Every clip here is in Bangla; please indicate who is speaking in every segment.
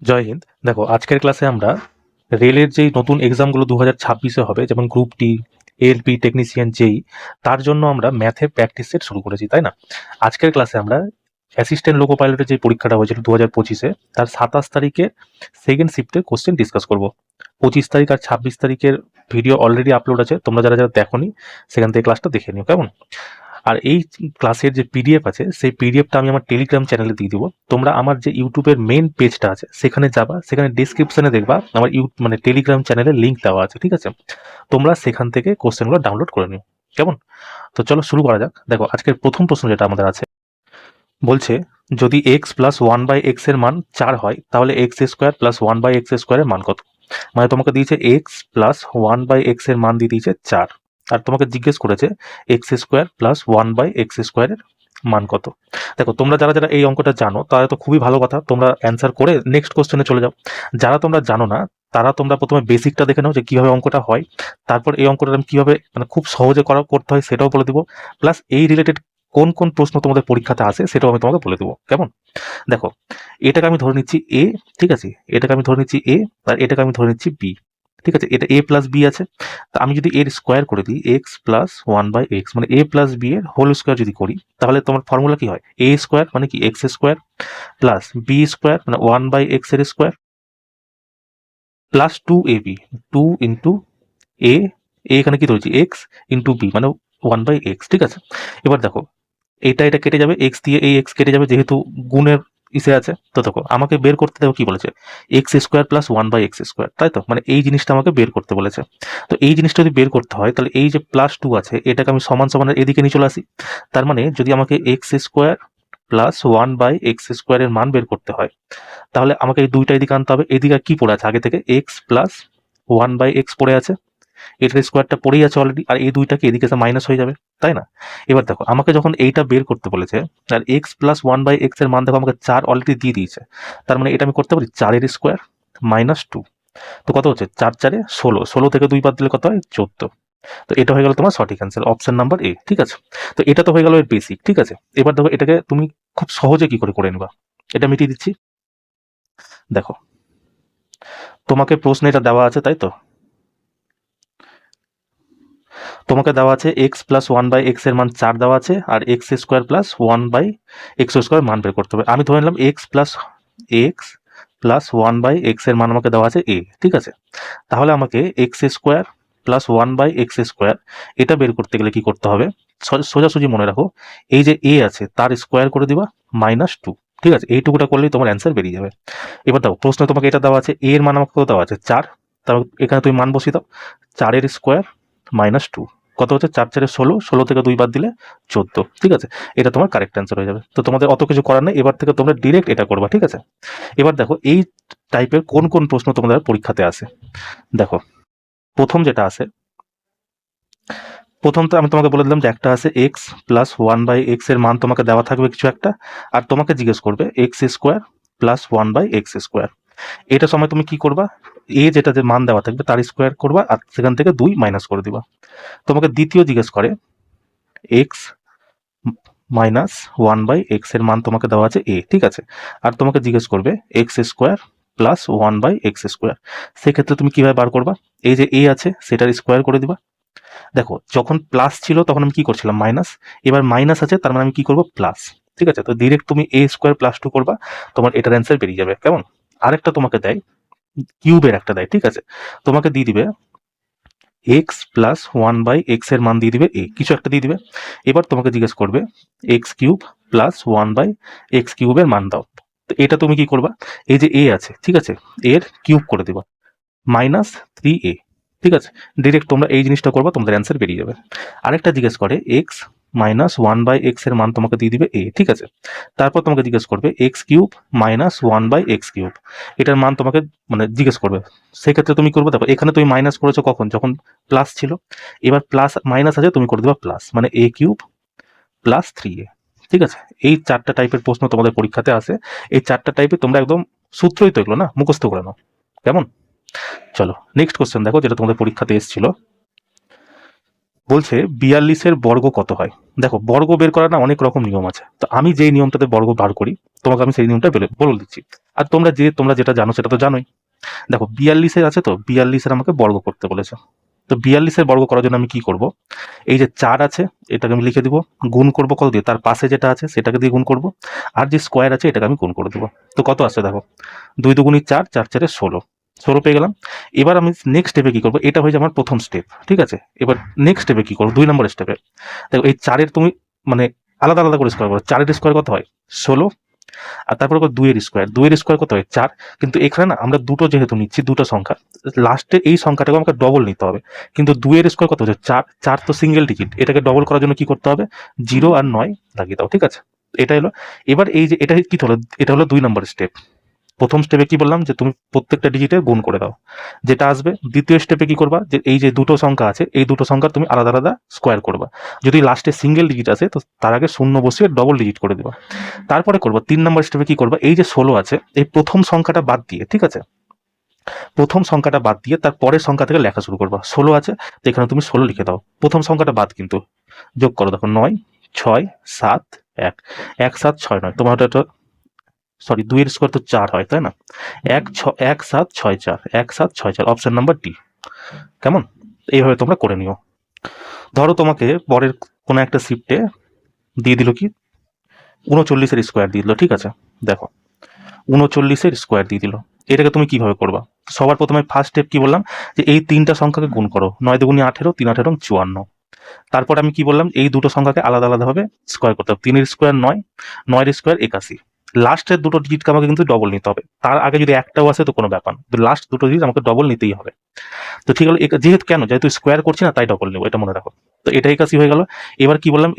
Speaker 1: জয় হিন্দ। দেখো, আজকের ক্লাসে আমরা রেলের যেই নতুন এক্সামগুলো 2026-এ হবে, যেমন গ্রুপ ডি, এএলপি টেকনিশিয়ান, যেই তার জন্য আমরা ম্যাথে প্র্যাকটিস সেট শুরু করেছি, তাই না? আজকের ক্লাসে আমরা অ্যাসিস্ট্যান্ট লোকো পাইলটের যে পরীক্ষাটা হয়েছিল 2025-এ, তার 27 তারিখের সেকেন্ড শিফটের কোশ্চেন ডিসকাস করব। 25 তারিখ আর 26 তারিখের ভিডিও অলরেডি আপলোড আছে, তোমরা যারা যারা দেখোনি সেখান থেকে ক্লাসটা দেখে নিও, কেমন? আর এই ক্লাসের যে পিডিএফ আছে, সেই পিডিএফটা আমি আমার টেলিগ্রাম চ্যানেলে দিয়ে দিব। তোমরা আমার যে ইউটিউবের মেন পেজটা আছে সেখানে যাবা, সেখানে ডিসক্রিপশনে দেখবা আমার টেলিগ্রাম চ্যানেলের লিঙ্ক দেওয়া আছে, ঠিক আছে? তোমরা সেখান থেকে কোশ্চেনগুলো ডাউনলোড করে নিও, কেমন? তো চলো শুরু করা যাক। দেখো, আজকের প্রথম প্রশ্ন যেটা আমাদের আছে, বলছে যদি x plus one by x এর মান 4 হয়, তাহলে x square plus one by x স্কোয়ারের মান কত? মানে তোমাকে দিয়েছে x plus one by x এর মান দিয়ে দিয়েছে 4, আর তোমাকে জিজ্ঞেস করেছে x square plus one by x স্কোয়ারের মান কত। দেখো, তোমরা যারা যারা এই অঙ্কটা জানো তারা তো খুবই ভালো কথা, তোমরা অ্যান্সার করে নেক্সট কোশ্চেনে চলে যাও। যারা তোমরা জানো না তারা তোমরা প্রথমে বেসিকটা দেখে নাও যে কিভাবে অঙ্কটা হয়, তারপর এই অঙ্কটা আমি কিভাবে মানে খুব সহজে করতে হয় সেটাও বলে দিব, প্লাস এই রিলেটেড কোন কোন প্রশ্ন তোমাদের পরীক্ষাতে আসে সেটাও আমি তোমাকে বলে দেবো, কেমন? দেখো, এটাকে আমি ধরে নিচ্ছি এ, ঠিক আছে? এটাকে আমি ধরে নিচ্ছি এ, আর এটাকে আমি ধরে নিচ্ছি বি, ঠিক আছে? এটা এ প্লাস বি আছে। তা আমি যদি এর স্কোয়ার করে দিই x plus one by x, মানে এ প্লাস বি এর হোল স্কোয়ার যদি করি, তাহলে তোমার ফর্মুলা কি হয়? এ স্কোয়ার মানে কি x square, plus b square মানে ওয়ান বাই এক্স এর square, plus two a b, two into a, এখানে কি ধরেছি এক্স, ইন্টু বি মানে ওয়ান বাই এক্স, ঠিক আছে? এবার দেখো, এটা কেটে যাবে, এক্স দিয়ে এই এক্স কেটে যাবে, যেহেতু গুণের ইসে আছে। তো দেখো, আমাকে বের করতে দেখো কি বলেছে, x square plus one by x square, তাই তো? মানে এই জিনিসটা আমাকে বের করতে বলেছে। তো এই জিনিসটা যদি বের করতে হয়, তাহলে এই যে প্লাস টু আছে এটাকে আমি সমান সমানের এদিকে নিয়ে চলে আসি। তার মানে যদি আমাকে x square plus one by x স্কোয়ারের মান বের করতে হয়, তাহলে আমাকে এই দুইটা এদিকে আনতে হবে। এদিকে কি পড়ে আছে আগে থেকে? X plus one by x পড়ে আছে, এটার স্কোয়ারটা পড়েই আছে অলরেডি, আর এই দুইটাকে এদিকে মাইনাস হয়ে যাবে, তাই না? এবার দেখো, আমাকে যখন এইটা বের করতে বলেছে, আর x plus one by x এর মান দেখো আমাকে 4 অলরেডি দিয়ে দিয়েছে, তার মানে এটা আমি করতে পারি 4 এর স্কোয়ার মাইনাস টু। তো কত হচ্ছে? 4 4-এ 16, 16 থেকে 2 বাদ দিলে কত হয়? 14। তো এটা হয়ে গেল তোমার সঠিক অ্যান্সার, অপশন নাম্বার এ, ঠিক আছে? তো এটা তো হয়ে গেল এর বেসিক, ঠিক আছে? এবার দেখো, এটাকে তুমি খুব সহজে কি করে করে নিবা, এটা মিটিয়ে দিচ্ছি। দেখো, তোমাকে প্রশ্নে এটা দেওয়া আছে, তাই তো? তোমাকে দেওয়া আছে x plus one by x এর মান 4 দেওয়া আছে, আর x square plus one by x square মান বের করতে হবে। আমি ধরে নিলাম x plus one by x এর মান আমাকে দেওয়া আছে এ, ঠিক আছে? তাহলে আমাকে x square plus one by x square এটা বের করতে গেলে কি করতে হবে? সোজাসুজি মনে রাখো, এই যে এ আছে তার স্কোয়ার করে দিবা মাইনাস টু, ঠিক আছে? এইটুকুটা করলেই তোমার অ্যান্সার বেরিয়ে যাবে। এবার দেখো, প্রশ্নে তোমাকে এটা দেওয়া আছে, এ এর মান আমাকে কত দেওয়া আছে? 4। তাহলে এখানে তুমি মান বসিয়ে দাও, 4 এর স্কোয়ার মাইনাস টু, কত হচ্ছে? 4 4-এ 16, 16 থেকে 2 বাদ দিলে 14, ঠিক আছে? এটা তোমার কারেক্ট অ্যান্সার হয়ে যাবে। তো তোমাদের অত কিছু করার নেই, এবার থেকে তোমরা ডিরেক্ট এটা করবা, ঠিক আছে? এবার দেখো, এই টাইপের কোন কোন প্রশ্ন তোমাদের পরীক্ষাতে আসে। দেখো, প্রথম যেটা আছে, প্রথম তো আমি তোমাকে বলে দিলাম যে একটা আছে x plus one by x এর মান তোমাকে দেওয়া থাকবে কিছু একটা, আর তোমাকে জিজ্ঞেস করবে x square plus one by x square. এটা সময় তুমি কি করবা? এ যেটা যে মান দেওয়া থাকবে তার স্কোয়ার করবা, আর সেখান থেকে 2 মাইনাস করে দিবা। তোমাকে দ্বিতীয় জিজ্ঞেস করে x minus one by x এর মান তোমাকে দেওয়া আছে এ, ঠিক আছে? আর তোমাকে জিজ্ঞেস করবে x square plus one by x square. সেক্ষেত্রে তুমি কিভাবে বার করবা? এই যে এ আছে সেটার স্কোয়ার করে দিবা। দেখো, যখন প্লাস ছিল তখন আমি কি করছিলাম? মাইনাস। এবার মাইনাস আছে, তার মানে আমি কি করবো? প্লাস, ঠিক আছে? তো ডিরেক্ট তুমি এ স্কোয়ার প্লাস টু করবা, তোমার এটার অ্যান্সার বেরিয়ে যাবে, কেমন? আরেকটা তোমাকে দেয়, কিউবের একটা দেয়, ঠিক আছে? তোমাকে দিয়ে দিবে x plus one by x এর মান দিয়ে দিবে এ, কিছু একটা দিয়ে দিবে। এবার তোমাকে জিজ্ঞেস করবে x cube plus one by x কিউবের মান দাও। তো এটা তুমি কি করবা? এই যে এ আছে, ঠিক আছে, এর কিউব করে দিবা, মাইনাস 3a, ঠিক আছে? ডিরেক্ট তোমরা এই জিনিসটা করবা, তোমাদের অ্যান্সার বেরিয়ে যাবে। আরেকটা জিজ্ঞেস করে x minus one by x এর মান তোমাকে দিয়ে দিবে এ, ঠিক আছে? তারপর তোমাকে জিজ্ঞেস করবে x cube minus one by x cube, এটার মান তোমাকে মানে জিজ্ঞেস করবে। সেক্ষেত্রে তুমি করবে, দেখো এখানে তুমি মাইনাস করেছো কখন? যখন প্লাস ছিল। এবার প্লাস মাইনাস আছে, তুমি করে দেবা প্লাস, মানে এ কিউব প্লাস 3a, ঠিক আছে? এই 4টা টাইপের প্রশ্ন তোমাদের পরীক্ষাতে আসে। এই 4টা টাইপে তোমরা একদম সূত্রই তো এগুলো না, মুখস্থ করে নাও, কেমন? চলো নেক্সট কোশ্চেন দেখো, যেটা তোমাদের পরীক্ষাতে এসেছিল। বলছে 42-এর বর্গ কত হয়। দেখো বর্গ বের করার না অনেক রকম নিয়ম আছে, তো আমি যেই নিয়মটাতে বর্গ বার করি তোমাকে আমি সেই নিয়মটা বলে দিচ্ছি। আর তোমরা যেটা জানো সেটা তো জানোই। দেখো 42-এর আছে, তো 42-এর আমাকে বর্গ করতে বলেছে। তো 42-এর বর্গ করার জন্য আমি কি করব, এই যে 4 আছে এটাকে আমি লিখে দিব, গুণ করব কত দিয়ে, তার পাশে যেটা আছে সেটাকে দিয়ে গুণ করব, আর যে স্কোয়ার আছে এটাকে আমি গুণ করে দেবো। তো কত আসছে দেখো, 2 দুগুণী 4, 4 4 16, 16 পেয়ে গেলাম। এবার আমি নেক্সট স্টেপে কি করবো, এটা হয়েছে আমার প্রথম স্টেপ, ঠিক আছে। এবার নেক্সট স্টেপে কি করবো, 2 নম্বর স্টেপে দেখো এই 4-এর তুমি মানে আলাদা আলাদা করে স্কোয়ার করো। 4-এর স্কোয়ার কত হয় 16, আর তারপর 2-এর স্কোয়ার, 2-এর স্কোয়ার কত হয় 4। কিন্তু এখানে না আমরা দুটো যেহেতু নিচ্ছি, দুটো সংখ্যা, লাস্টে এই সংখ্যাটাকে আমাকে ডবল নিতে হবে। কিন্তু 2-এর স্কোয়ার কত হচ্ছে 4, 4 তো সিঙ্গেল ডিজিট, এটাকে ডবল করার জন্য কি করতে হবে, 0 আর 9 লাগিয়ে দাও, ঠিক আছে। এটা হলো, এবার এই যে এটা কি হলো, এটা হলো 2 নম্বর স্টেপ। প্রথম স্টেপে কি বললাম যে তুমি প্রত্যেকটা ডিজিটে গুণ করে দাও, যেটা আসবে। দ্বিতীয় স্টেপে কি করবা, যে এই যে দুটো সংখ্যা আছে এই দুটো সংখ্যা তুমি আলাদা আলাদা স্কোয়ার করবা। যদি লাস্টে সিঙ্গেল ডিজিট আছে তো তার আগে শূন্য বসিয়ে ডবল ডিজিট করে দেবা। তারপরে করবা 3 নম্বর স্টেপে কি করবা, এই যে 16 আছে এই প্রথম সংখ্যাটা বাদ দিয়ে, ঠিক আছে, প্রথম সংখ্যাটা বাদ দিয়ে তার পরের সংখ্যা থেকে লেখা শুরু করবা। 16 আছে তো এখানে তুমি 16 লিখে দাও, প্রথম সংখ্যাটা বাদ কিন্তু যোগ করো, দেখো 9 6 7 1, 1 7 6 9, তোমার এটা সরি 2-এর স্কোয়ার তো 4 হয় তাই না, 1 7 6 4, 1 7 6 4, অপশন নাম্বার ডি। কেমন, এইভাবে তোমরা করে নিও। ধরো তোমাকে পরের কোনো একটা শিফটে দিয়ে দিল কি 39-এর স্কোয়ার দিয়ে দিল, ঠিক আছে। দেখো 39-এর স্কোয়ার দিয়ে দিল, এটাকে তুমি কিভাবে করবা। সবার প্রথমে ফার্স্ট স্টেপ কি বললাম, যে এই তিনটা সংখ্যাকে গুণ করো, 9 দুগুণে 18, 3 18 54। তারপর আমি কি বললাম, এই দুটো সংখ্যাকে আলাদা আলাদাভাবে স্কোয়ার করতে হবে, 3-এর স্কোয়ার 9, 9-এর স্কোয়ার 81। লাস্টের দুটো ডিজিটকে আমাকে কিন্তু ডবল নিতে হবে, তার আগে যদি একটাও আসে তো কোনো ব্যাপার না, কিন্তু লাস্ট দুটো ডিজিট আমাকে ডবল নিতেই হবে। তো ঠিক হলো, যেহেতু স্কোয়ার করছি না তাই ডবল নেবো, এটা মনে রাখো। তো এটা 81 হয়ে গেল। এবার কি বললাম,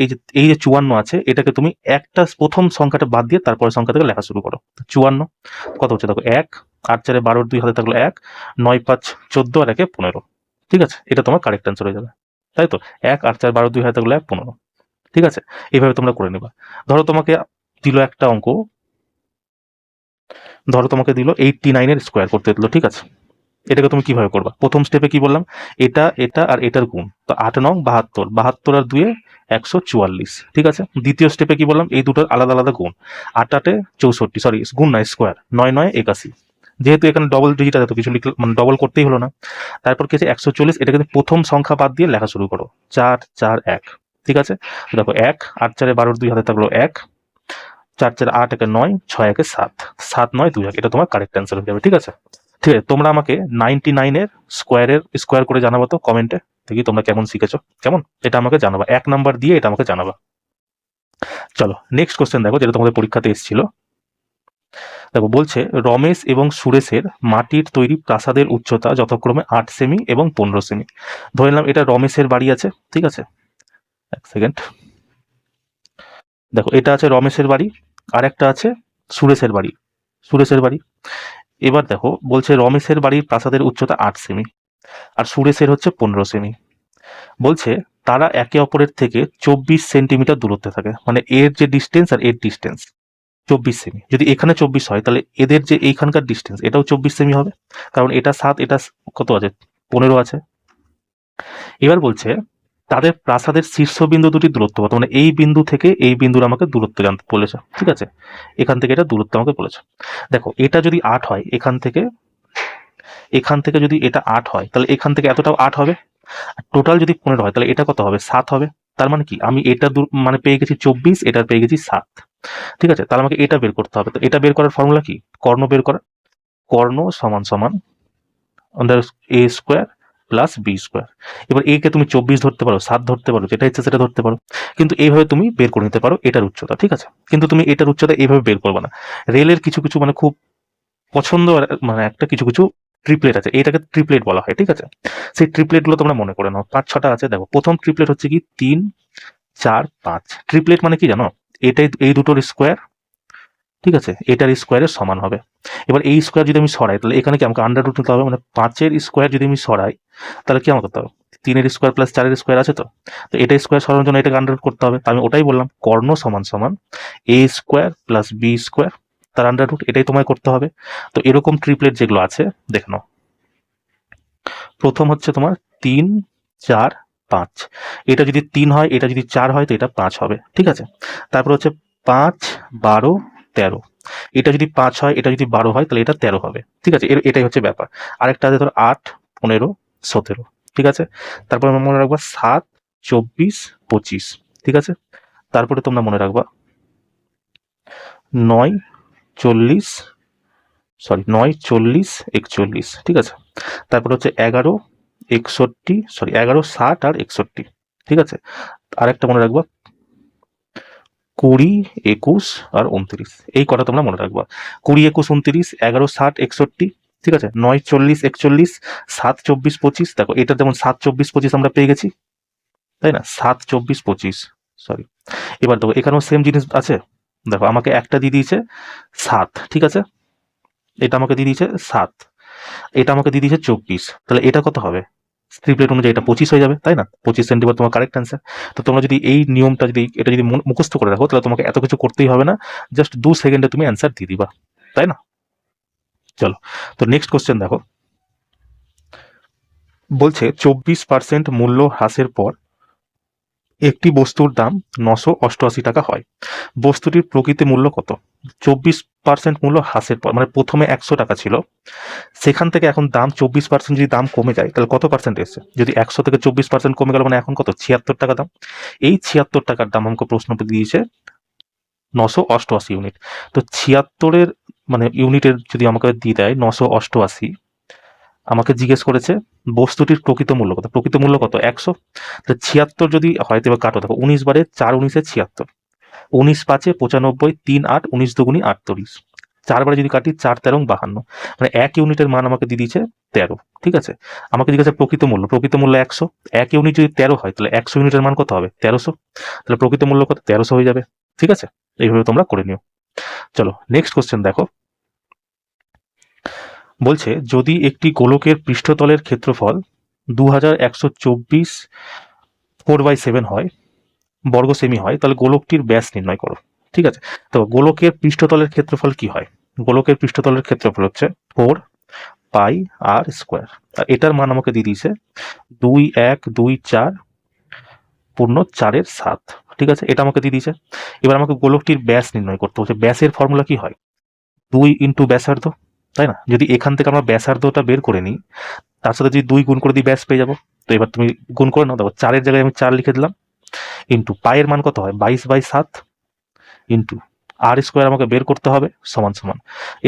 Speaker 1: এই যে 54 আছে এটাকে তুমি একটা প্রথম সংখ্যাটা বাদ দিয়ে তারপরে সংখ্যা থেকে লেখা শুরু করো। 54 কত হচ্ছে দেখো, 1 8 4 12, 2 হাতে থাকলো 1, 9 5 14, আর 1 15, ঠিক আছে। এটা তোমার কারেক্ট অ্যান্সার হয়ে যাবে, তাই তো। 1 8 4 12, 2 হাতে থাকলো 1 15, ঠিক আছে। এইভাবে তোমরা করে নিবা। ধরো তোমাকে দিল একটা অঙ্ক, ধরো তোমাকে দিল 89-এর স্কোয়ার করতে দিল, ঠিক আছে। এটাকে তুমি কিভাবে করবা, প্রথম স্টেপে কি বললাম, এটা এটা আর এটার গুণ, তো 8 9 72, 72 আর 2 144, ঠিক আছে। দ্বিতীয় স্টেপে কি বললাম, এই দুটোর আলাদা আলাদা গুণ, 8 8 64, সরি গুণ না স্কোয়ার, 9 9 81। যেহেতু এখানে ডবল ডিজিট আছে তো কিছু লিখলে মানে ডবল করতেই হলো না। তারপর কি আছে 140, এটা কিন্তু প্রথম সংখ্যা বাদ দিয়ে লেখা শুরু করো, 4 4 1, ঠিক আছে। দেখো 1 8 4 12, 2 হাতে থাকলো 1, 4 4 8 1 9, 6 1 7, 7 9 2 1, এটা তোমার কারেক্ট অ্যান্সার হয়ে যাবে, ঠিক আছে। ঠিক আছে, তোমরা আমাকে 99-এর স্কোয়ার করে জানাবো তো কমেন্টে, দেখি তোমরা কেমন শিখেছো। কেমন, এটা আমাকে জানাবা, 1 নাম্বার দিয়ে এটা আমাকে জানাবা। চলো নেক্সট কোশ্চেন দেখো, যেটা তোমাদের পরীক্ষাতে এসেছিল। দেখো বলছে রমেশ এবং সুরেশের মাটির তৈরি প্রাসাদের উচ্চতা যথাক্রমে 8 সেমি এবং 15 সেমি। ধরে নিলাম এটা রমেশের বাড়ি আছে, ঠিক আছে। এক সেকেন্ড, দেখো এটা আছে রমেশের বাড়ি, আর একটা আছে সুরেশের বাড়ি, সুরেশের বাড়ি। এবার দেখো বলছে রমেশের বাড়ির প্রাসাদের উচ্চতা 8 সেমি আর সুরেশের হচ্ছে 15 সেমি। বলছে তারা একে অপরের থেকে 24 সেন্টিমিটার দূরত্বে থাকে, মানে এর যে ডিস্টেন্স আর এর ডিস্টেন্স 24 সেমি। যদি এখানে 24 হয় তাহলে এদের যে এইখানকার ডিস্টেন্স এটাও 24 সেমি হবে, কারণ এটা 7, এটা কত আছে 15 আছে। এবার বলছে তাদের প্রাসাদের শীর্ষবিন্দু দুটি দূরত্ব কত, মানে এই বিন্দু থেকে এই বিন্দুর আমাকে দূরত্ব জানতে বলেছে, ঠিক আছে। এখান থেকে এটা দূরত্ব আমাকে বলেছে। দেখো এটা যদি 8 হয়, এখান থেকে যদি এটা 8 হয় তাহলে এখান থেকে এতটাও 8 হবে, টোটাল যদি 15 হয় তাহলে এটা কত হবে 7 হবে। তার মানে কি আমি এটা মানে পেয়ে গেছি 24, এটা পেয়ে গেছি 7, ঠিক আছে। তাহলে আমাকে এটা বের করতে হবে। তো এটা বের করার ফর্মুলা কি, কর্ণ বের করার, কর্ণ সমান সমান আন্ডার এ স্কোয়ার প্লাস বি স্কোয়ার। এবার এ কে তুমি 24 ধরতে পারো, 7 ধরতে পারো, যেটা ইচ্ছে সেটা ধরতে পারো, কিন্তু এইভাবে তুমি বের করে নিতে পারো এটার উচ্চতা, ঠিক আছে। কিন্তু তুমি এটার উচ্চতা এইভাবে বের করবে না। রেলের কিছু কিছু মানে খুব পছন্দ মানে একটা কিছু কিছু ট্রিপলেট আছে, এটাকে ট্রিপলেট বলা হয়, ঠিক আছে। সেই ট্রিপলেট গুলো তোমরা মনে করে নাও, 5-6টা আছে। দেখো প্রথম ট্রিপলেট হচ্ছে কি 3 4 5। ট্রিপলেট মানে কি জানো, এটাই এই দুটোর স্কোয়ার, ঠিক আছে, এটার স্কোয়ারের সমান হবে। এবার এই স্কোয়ার যদি আমি সরাই তাহলে এখানে কি আমাকে আন্ডার রুট নিতে হবে, মানে 5-এর স্কোয়ার যদি আমি সরাই তাহলে কি আমাকে করতে হবে, 3-এর স্কোয়ার প্লাস 4-এর স্কোয়ার আছে, তো এটা স্কোয়ার সরানোর জন্য এটাকে আন্ডার রুট করতে হবে। তো আমি ওটাই বললাম, কর্ণ সমান সমান এ স্কোয়ার প্লাস বি স্কোয়ার তার আন্ডার রুট, এটাই তোমায় করতে হবে। তো এরকম ট্রিপলেট যেগুলো আছে দেখে নাও। প্রথম হচ্ছে তোমার 3 4 5। এটা যদি 3 হয়, এটা যদি 4 হয়, তো এটা 5 হবে। ঠিক আছে, তারপর হচ্ছে 5, 12, 13। এটা যদি 5 হয়, এটা যদি 12 হয়, তাহলে এটা 13 হবে। ঠিক আছে, এটাই হচ্ছে ব্যাপার। আরেকটা আছে ধর 8, 15, 17। ঠিক আছে, তারপর আমরা মনে রাখবা 7, 24, 25। ঠিক আছে, তারপরে তোমরা মনে রাখবা 9, 40, 9, 40, 41। ঠিক আছে, তারপর হচ্ছে 11, 60 আর 61। ঠিক আছে, আরেকটা মনে রাখবা 20, 21 আর 29। এই কটা তোমরা মনে রাখবা। 20, 21, 29, 11, 60, 61। ঠিক আছে, 9, 40, 41, 7, 24, 25। দেখো এটা যেমন 7, 24, 25 আমরা পেয়ে গেছি, তাই না? 7, 24, 25, সরি। এবার দেখো এখানেও সেম জিনিস আছে। দেখো আমাকে একটা দিয়ে দিয়েছে 7। ঠিক আছে, এটা আমাকে দিয়ে দিয়েছে 7, এটা আমাকে দিয়ে দিয়েছে 24। তাহলে এটা কত হবে? স্ট্রিপলেট অনুযায়ী এটা 25 হয়ে যাবে, তাই না? 25 সেন্টিমিটার তোমার কারেক্ট অ্যান্সার। তো তোমরা যদি এই নিয়মটা যদি এটা যদি মুখস্থ করে রাখো, তাহলে তোমাকে এত কিছু করতেই হবে না, জাস্ট 2 সেকেন্ডে তুমি অ্যান্সার দিয়ে দিবা, তাই না? চলো, তো নেক্সট কোশ্চেন দেখো। বলছে 24% মূল্য হ্রাসের পর একটি বস্তুর দাম 988 টাকা হয়। বস্তুটির প্রকৃত মূল্য কত? 24% মূল্য হ্রাসের পর, মানে প্রথমে 100 টাকা ছিল, সেখান থেকে এখন দাম 24% যদি দাম কমে যায়, তাহলে কত পার্সেন্ট এসছে? যদি 100 থেকে 24% কমে গেল, মানে এখন কত? 76 টাকা দাম। এই 76 টাকার দাম আমাকে প্রশ্ন দিয়েছে 988 ইউনিট। তো 76-এর মানে ইউনিটের যদি আমাকে দিয়ে দেয় 988, আমাকে জিজ্ঞেস করেছে বস্তুটির প্রকৃত মূল্য কত। প্রকৃত মূল্য কত? 100। তো 76 যদি হয়, তবে কাটো, দেখো 19 বারে 4 19-এ 76, 19 5-এ 95, 3 8, 19 দুগুনি 38। 4 বারে যদি কাটি 4 13 52, মানে 1 ইউনিটের মান আমাকে দিয়ে দিয়েছে 13। ঠিক আছে, আমাকে জিজ্ঞাসা প্রকৃত মূল্য। প্রকৃত মূল্য 100। 1 ইউনিট যদি 13 হয়, তাহলে 100 ইউনিটের মান কত হবে? 1300। তাহলে প্রকৃত মূল্য কত? 1300 হয়ে যাবে। ঠিক আছে, এইভাবে তোমরা করে নিও। চলো নেক্সট কোশ্চেন দেখো। বলছে যদি একটি গোলকের পৃষ্ঠতলের ক্ষেত্রফল 2124 4/7 হয়, বর্গ সেমি হয়, তাহলে গোলকটির ব্যাস নির্ণয় করো। ঠিক আছে, তো গোলকের পৃষ্ঠতলের ক্ষেত্রফল কি হয়? গোলকের পৃষ্ঠতলের ক্ষেত্রফল হচ্ছে 4 পাই আর স্কোয়ার। আর এটার মান আমাকে দিয়ে দিয়েছে 2124 পূর্ণ 4/7। ঠিক আছে, এটা আমাকে দিয়ে দিয়েছে। এবার আমাকে গোলকটির ব্যাস নির্ণয় করতে হচ্ছে। ব্যাসের ফর্মুলা কি হয়? 2 ইন্টু ব্যাসার্ধ, তাই না? যদি এখান থেকে আমরা ব্যাসার্ধটা বের করে নিই, তার সাথে যদি 2 গুণ করে দিই, ব্যাস পেয়ে যাবো। তো এবার তুমি গুণ করে নাও। দেখো 4-এর জায়গায় আমি 4 লিখে দিলাম, ইন্টু পায়ের মান কত হয়? 22/7, ইন্টু আর স্কোয়ার আমাকে বের করতে হবে, সমান সমান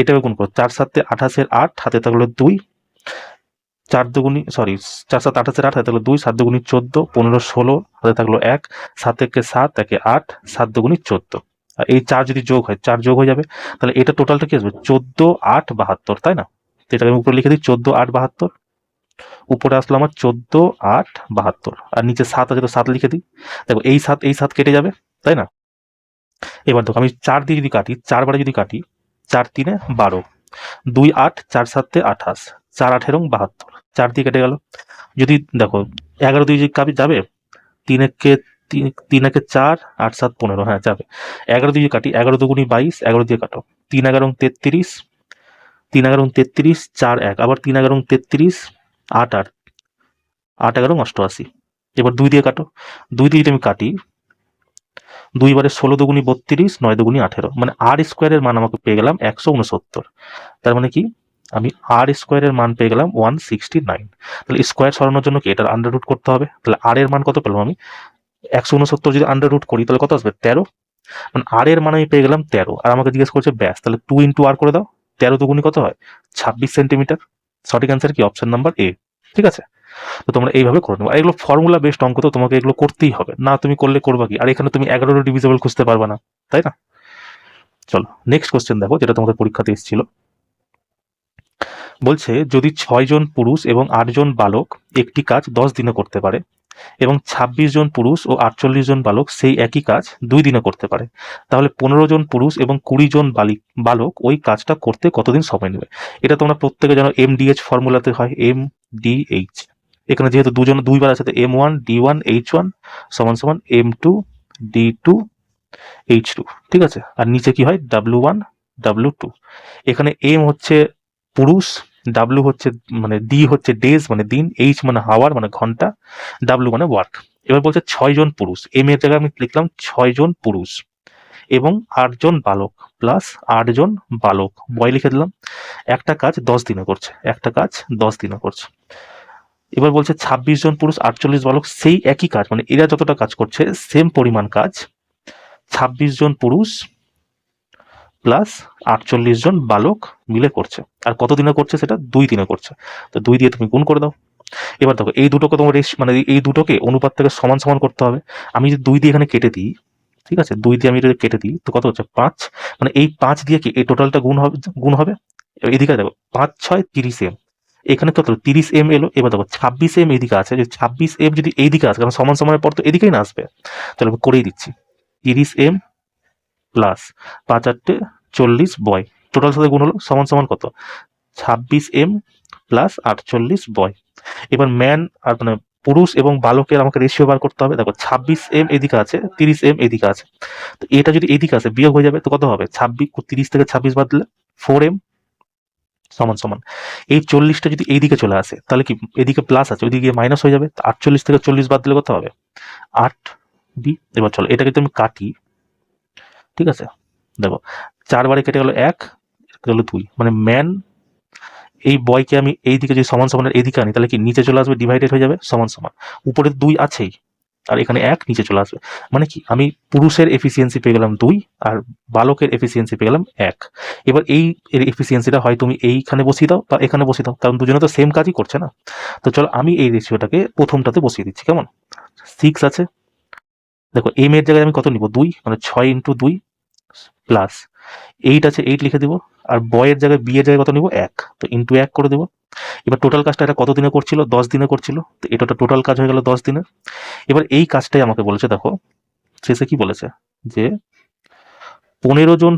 Speaker 1: এটাকে গুণ করো। 4 7 28-এর 8, হাতে থাকলো 2, 4 দুগুনি 4 7 28-এর 8, হাতে থাকলো 2, 7 দুগুনি 14, 15 16, হাতে থাকলো 1, 7 একে 7, একে 8, 7 দুগুনি 14। আর এই 4 যদি যোগ হয়, 4 যোগ হয়ে যাবে, তাহলে এটা টোটালটা কি আসবে? 14 8 72, তাই না? তো এটাকে আমি উপরে লিখে দিই 14 8 72। উপরে আসলো আমার 14 8 72, আর নিচে 7 আছে, তো 7 লিখে দিই। দেখো এই 7 কেটে যাবে, তাই না? এবার দেখো আমি 4 দিয়ে যদি কাটি, 4 বারে যদি কাটি, 4 3-এ 12, 2 8, 4 7-এ 28, 4 8 এবং 72, 4 দিয়ে কেটে গেল। যদি দেখো 11 দিয়ে যদি কাটি যাবে, 3 একে 4, 8 7 15, হ্যাঁ যাবে। 11 দিয়ে কাটি, 11 দুগুনি 22, 11 দিয়ে কাটো, 3 11 33, 3 11 33, 4 1, আবার 3 11 33, 8 8, 8 11 88। এবার 2 দিয়ে কাটো, 2 দিয়ে যদি আমি কাটি, 2 বারে 16 দুগুনি 32, 9 দুগুনি 18, মানে আর স্কোয়ারের মান আমাকে পেয়ে গেলাম 169। তার মানে কি? আমি আর স্কোয়ারের মান পেয়ে গেলাম 169। তাহলে স্কোয়ার সরানোর জন্য কি এটার আন্ডার রুট করতে হবে। তাহলে আর এর মান কত পেলাম আমি? 169 যদি আন্ডার রুট করি, তাহলে কত আসবে? 13। মানে আর এর মান আমি পেয়ে গেলাম 13, আর আমাকে জিজ্ঞেস করছে ব্যাস। তাহলে 2 ইন্টু আর করে দাও, 13 দুগুনি কত হয়? 26 সেন্টিমিটার। সঠিক অ্যান্সার কি? Option number A. ঠিক আছে, তো তোমরা এইভাবে করে নেবো। এগুলো ফর্মুলা বেসড অঙ্ক, তো তোমাকে এগুলো করতেই হবে, না তুমি করলে করবা কি? আর এখানে তুমি 11 ডিভিজিবল খুঁজতে পারবা না, তাই না? চলো নেক্সট কোশ্চেন দেখো, যেটা তোমাদের পরীক্ষাতে এসেছিল। বলছে যদি 6 জন পুরুষ এবং 8 জন বালক একটি কাজ 10 দিনে করতে পারে, এবং 26 জন পুরুষ ও 48 জন বালক সেই একই কাজ 2 দিনে করতে পারে, তাহলে 15 জন পুরুষ এবং 20 জন বালক ওই কাজটা করতে কতদিন সময় নেবে? এটা তোমরা প্রত্যেকে জানো, MDH ফর্মুলাতে হয়, MDH। এখানে যেহেতু দুইবার আছে, M1 D1 H1 সমান সমান M2 D2 H2। ঠিক আছে, আর নিচে কি হয়? W1 W2। এখানে M হচ্ছে পুরুষ, ডাব্লু হচ্ছে মানে ডি হচ্ছে ডেজ মানে দিন, এইচ মানে হাওয়ার মানে ঘন্টা, ডাব্লু মানে ওয়ার্ক। এবার বলছে 6 জন পুরুষ, এম এর জায়গায় আমি লিখলাম 6 জন পুরুষ এবং 8 জন বালক প্লাস 8 জন বালক বয় লিখে দিলাম। একটা কাজ 10 দিনে করছে, একটা কাজ 10 দিনে করছে। এবার বলছে 26 জন পুরুষ 48 বালক, সেই একই কাজ মানে এরা যতটা কাজ করছে সেম পরিমাণ কাজ 26 জন পুরুষ প্লাস 48 জন বালক মিলে করছে। আর কত দিনে করছে সেটা 2 দিনে করছে। তো 2 দিয়ে তুমি গুণ করে দাও। এবার দেখো এই দুটোকে তোমার মানে এই দুটোকে অনুপাত থেকে সমান সমান করতে হবে। আমি যদি 2 দিয়ে এখানে কেটে দিই, ঠিক আছে, 2 দিয়ে আমি যদি কেটে দিই তো কত হচ্ছে 5, মানে এই 5 দিয়ে কি এই টোটালটা গুণ হবে। এদিকে দেখো 5 6 30 এম, এখানে কত 30 এম এলো। এবার দেখো 26 এম এদিকে আছে, যে 26 এম যদি এইদিকে আসে, কারণ সমান সমানের পর তো এদিকেই না আসবে, তাহলে আমি করেই দিচ্ছি 30 এম প্লাস 5 8 40 বয়, টোটাল সাথে গুণ হলো সমান সমান কত 26 এম প্লাস 48 বয়। এবার ম্যান আর মানে পুরুষ এবং বালকের আমাকে রেশিও বার করতে হবে। দেখো 26 এম এদিকে আছে, 30 এম এদিকে আছে, তো এটা যদি এদিকে আসে বিয়োগ হয়ে যাবে, তো কত হবে 26, 30 থেকে 26 বাদ দিলে 4 এম সমান সমান এই 40টা যদি এইদিকে চলে আসে তাহলে কি এদিকে প্লাস আছে ওইদিকে মাইনাস হয়ে যাবে। 48 থেকে 40 বাদ দিলে কত হবে 8 বি। এবার চলো এটাকে তুমি কাটি, ঠিক আছে, দেখো 4 বারে কেটে গেল 1, কেটে গেল 2, মানে ম্যান এই বয়কে আমি এইদিকে যদি সমান সমানের এইদিকে আনি তাহলে কি নিচে চলে আসবে, ডিভাইডেড হয়ে যাবে সমান সমান, উপরে 2 আছেই আর এখানে 1 নিচে চলে আসবে, মানে কি আমি পুরুষের এফিসিয়েন্সি পেয়ে গেলাম 2 আর বালকের এফিসিয়েন্সি পেয়ে গেলাম 1। এবার এই এফিসিয়েন্সিটা হয় তুমি এইখানে বসিয়ে দাও বা এখানে বসিয়ে দাও, কারণ দুজনে তো সেম কাজই করছে না। তো চলো আমি এই রেশিওটাকে প্রথমটাতে বসিয়ে দিচ্ছি, কেমন 6 আছে, দেখো এম এর জায়গায় আমি কত নিব 2, মানে 6 ইন্টু 2 প্লাস 8 আছে 8 লিখে দিব, আর বয়ের জায়গায় বি এর জায়গায় কত নিব 1, তো ইন্টু 1 করে দেবো। এবার টোটাল কাজটা এটা কত দিনে করছিল 10 দিনে করছিল, তো এটা টোটাল কাজ হয়ে গেল 10 দিনের। এবার এই কাজটাই আমাকে বলেছে, দেখো শেষে কি বলেছে যে 15 জন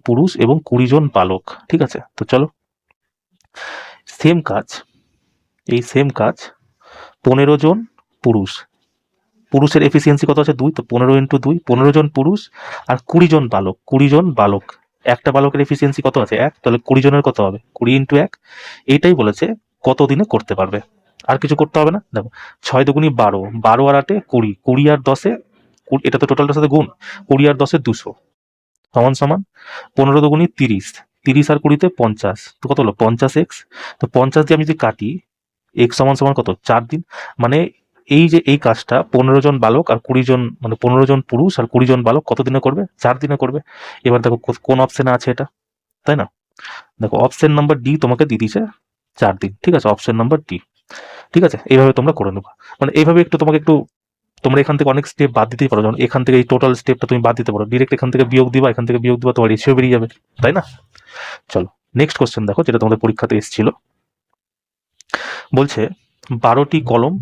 Speaker 1: পুরুষ এবং 20 জন বালক, ঠিক আছে। তো চলো সেম কাজ, এই সেম কাজ 15 জন পুরুষ, পুরুষের এফিসিয়েন্সি কত আছে 2, তো 15 ইন্টু 2 15 জন পুরুষ আর 20 জন বালক, একটা বালকের এফিসিয়েন্সি কত আছে 1, তাহলে 20 জনের কত হবে 20 ইন্টু 1। এইটাই বলেছে কত দিনে করতে পারবে, আর কিছু করতে হবে না। দেখো 6 দুগুণি 12, 12 আর 8 20, 20 আর 10 এটা তো টোটালটার সাথে গুণ, 20 আর 10 200 সমান সমান 15 দুগুণি 30, 30 আর 20 50, তো কত হলো 50x। তো 50 দিয়ে আমি যদি কাটি x সমান সমান কত 4 দিন, মানে এই যে এই কাজটা 15 জন বালক আর 20 জন, মানে 15 জন পুরুষ আর 20 জন বালক কত দিনে করবে 4 দিনে করবে। এবার দেখো কোন অপশনে আছে এটা, তাই না, দেখো অপশন নাম্বার ডি তোমাকে দিয়ে দিয়েছে 4 দিন, ঠিক আছে, অপশন নাম্বার ডি, ঠিক আছে। এইভাবে তোমরা করে নেবা, মানে এইভাবে একটু তোমাকে একটু, তোমরা এখান থেকে অনেক স্টেপ বাদ দিতেই পারো, যেমন এখান থেকে এই টোটাল স্টেপটা তুমি বাদ দিতে পারো, ডিরেক্ট এখান থেকে বিয়োগ দিবা, এখান থেকে বিয়োগ দিবা, তোমার রেশিও বেরিয়ে যাবে, তাই না। চলো নেক্সট কোশ্চেন দেখো, যেটা তোমাদের পরীক্ষাতে এসেছিল। বলছে 12টি কলম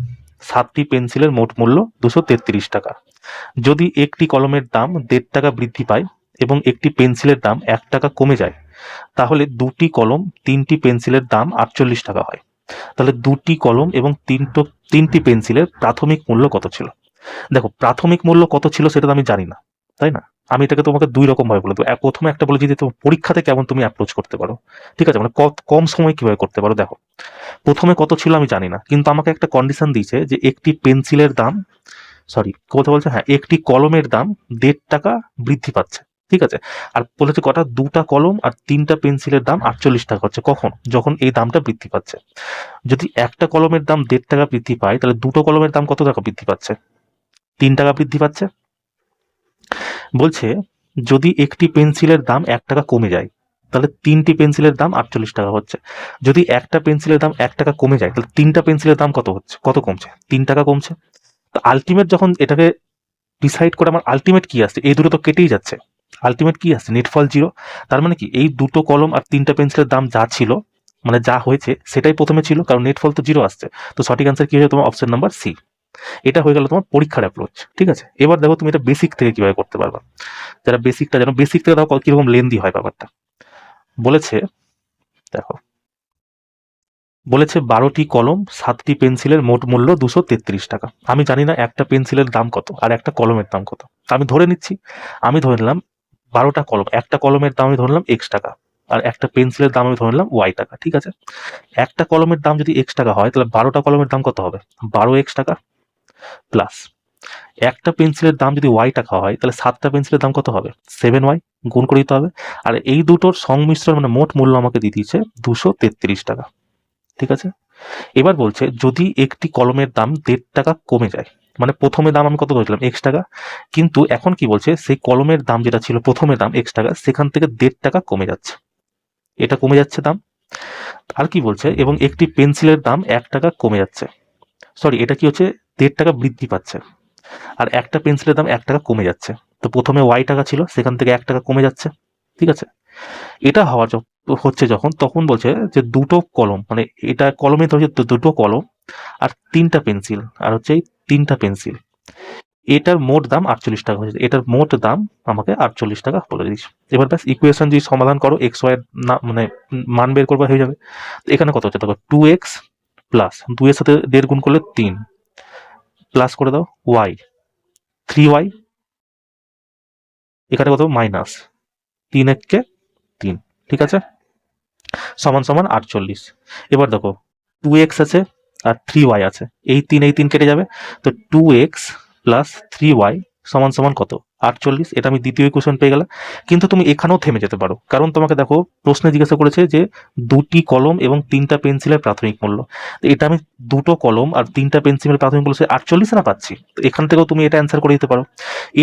Speaker 1: 7টি পেন্সিলের মোট মূল্য 233 টাকা। যদি একটি কলমের দাম 1.5 টাকা বৃদ্ধি পায় এবং একটি পেন্সিলের দাম 1 টাকা কমে যায়, তাহলে 2টি কলম 3টি পেন্সিলের দাম 48 টাকা হয়। তাহলে 2টি কলম এবং 3টি পেন্সিলের প্রাথমিক মূল্য কত ছিল। দেখো প্রাথমিক মূল্য কত ছিল সেটা তো আমি জানি না, তাই না। আমি এটাকে তোমাকে 2 রকম ভাবে বলে দেবো। প্রথমে একটা বলে যদি তোমার পরীক্ষাতে কেমন তুমি অ্যাপ্রোচ করতে পারো, ঠিক আছে, মানে কম সময় কিভাবে করতে পারো। দেখো প্রথমে কত ছিল আমি জানি না, কিন্তু আমাকে একটা কন্ডিশন দিয়েছে যে একটি পেন্সিলের দাম, সরি কথা বলছে, হ্যাঁ একটি কলমের দাম 1.5 টাকা বৃদ্ধি পাচ্ছে, ঠিক আছে। আর বলেছে কটা 2টা কলম আর 3টা পেন্সিলের দাম 48 টাকা হচ্ছে, কখন, যখন এই দামটা বৃদ্ধি পাচ্ছে। যদি একটা কলমের দাম 1.5 টাকা বৃদ্ধি পায় তাহলে 2টো কলমের দাম কত টাকা বৃদ্ধি পাচ্ছে 3 টাকা বৃদ্ধি পাচ্ছে। বলছে যদি একটি পেন্সিলের দাম 1 টাকা কমে যায় তাহলে 3টি পেন্সিলের দাম 48 টাকা হচ্ছে। যদি একটা পেন্সিলের দাম 1 টাকা কমে যায় তাহলে 3টা পেন্সিলের দাম কত হচ্ছে, কত কমছে 3 টাকা কমছে। তো আলটিমেট যখন এটাকে ডিসাইড করে আমার আলটিমেট কি আসছে, এই দুটো তো কেটেই যাচ্ছে, আলটিমেট কি আসছে নেটফল 0। তার মানে কি এই 2টো কলম আর 3টা পেন্সিলের দাম যা ছিল, মানে যা হয়েছে সেটাই প্রথমে ছিল, কারণ নেটফল তো 0 আসছে। তো সঠিক অ্যান্সার কি হয়েছে তোমার অপশন নাম্বার সি। এটা হয়ে গেল তোমার পরীক্ষার অ্যাপ্রোচ, ঠিক আছে। এবার দেখো তুমি এটা বেসিক থেকে কিভাবে করতে পারবা, যারা বেসিকটা জানো, বেসিক থেকে দেখো কিরকম লেন্দি হয় ব্যাপারটা। বলেছে দেখো, বলেছে 12টি কলম 7টি পেন্সিলের মোট মূল্য 233 টাকা। আমি জানি না একটা পেন্সিলের দাম কত আর একটা কলমের দাম কত, আমি ধরে নিচ্ছি, আমি ধরে নিলাম 12টা কলম, একটা কলমের দাম আমি ধরলাম x টাকা, আর একটা পেন্সিলের দাম আমি ধরে নিলাম ওয়াই টাকা, ঠিক আছে। একটা কলমের দাম যদি এক্স টাকা হয় তাহলে 12টা কলমের দাম কত হবে, 12x টাকা, প্লাস একটা পেন্সিলের দাম যদি ওয়াই টাকা হয় তাহলে 7টা পেন্সিলের দাম কত হবে, 7y, গুণ করে দিতে হবে। আর এই দুটোর সংমিশ্রণ মানে মোট মূল্য আমাকে দিয়ে দিয়েছে 233 টাকা, ঠিক আছে। এবার বলছে যদি একটি কলমের দাম 1.5 টাকা কমে যায়, মানে প্রথমে দাম আমি কত ধরেছিলাম এক্স টাকা, কিন্তু এখন কি বলছে সেই কলমের দাম যেটা ছিল প্রথমে দাম এক্স টাকা সেখান থেকে 1.5 টাকা কমে যাচ্ছে, এটা কমে যাচ্ছে দাম। আর কি বলছে এবং একটি পেন্সিলের দাম 1 টাকা কমে যাচ্ছে, সরি এটা কি হচ্ছে 1.5 টাকা বৃদ্ধি পাচ্ছে, আর একটা পেন্সিলের দাম 1 টাকা কমে যাচ্ছে। তো প্রথমে ওয়াই টাকা ছিল সেখান থেকে 1 টাকা কমে যাচ্ছে, ঠিক আছে। এটা হচ্ছে যখন তখন বলছে যে দুটো কলম, মানে এটা কলমে ধরছে দুটো কলম আর 3টা পেন্সিল, আর হচ্ছে এই 3টা পেন্সিল, এটার মোট দাম 48 টাকা হয়েছে, এটার মোট দাম আমাকে 48 টাকা বলে দিচ্ছে। এবার ব্যাস ইকুয়েশন যদি সমাধান করো এক্স ওয়াই না মানে মান বের করবা হয়ে যাবে। এখানে কত হচ্ছে দেখো 2x প্লাস 2 এর সাথে 1.5 গুণ করলে 3 প্লাস করে দাও y, 3y, এখানে কত মাইনাস 3 এককে 3, ঠিক আছে, সমান সমান 48। এবার দেখো 2x আছে আর 3y আছে, এই 3 কেটে যাবে, তো 2x প্লাস 3y সমান সমান কত 48, এটা আমি দ্বিতীয় ইকুয়েশন পেয়ে গেলাম। কিন্তু তুমি এখানেও থেমে যেতে পারো, কারণ তোমাকে দেখো প্রশ্নে জিজ্ঞাসা করেছে যে দুটি কলম এবং 3টা পেন্সিলের প্রাথমিক মূল্য, তো এটা আমি দুটো কলম আর 3টা পেন্সিলের প্রাথমিক মূল্য 48 না পাচ্ছি, তো এখান থেকেও তুমি এটা অ্যান্সার করে দিতে পারো।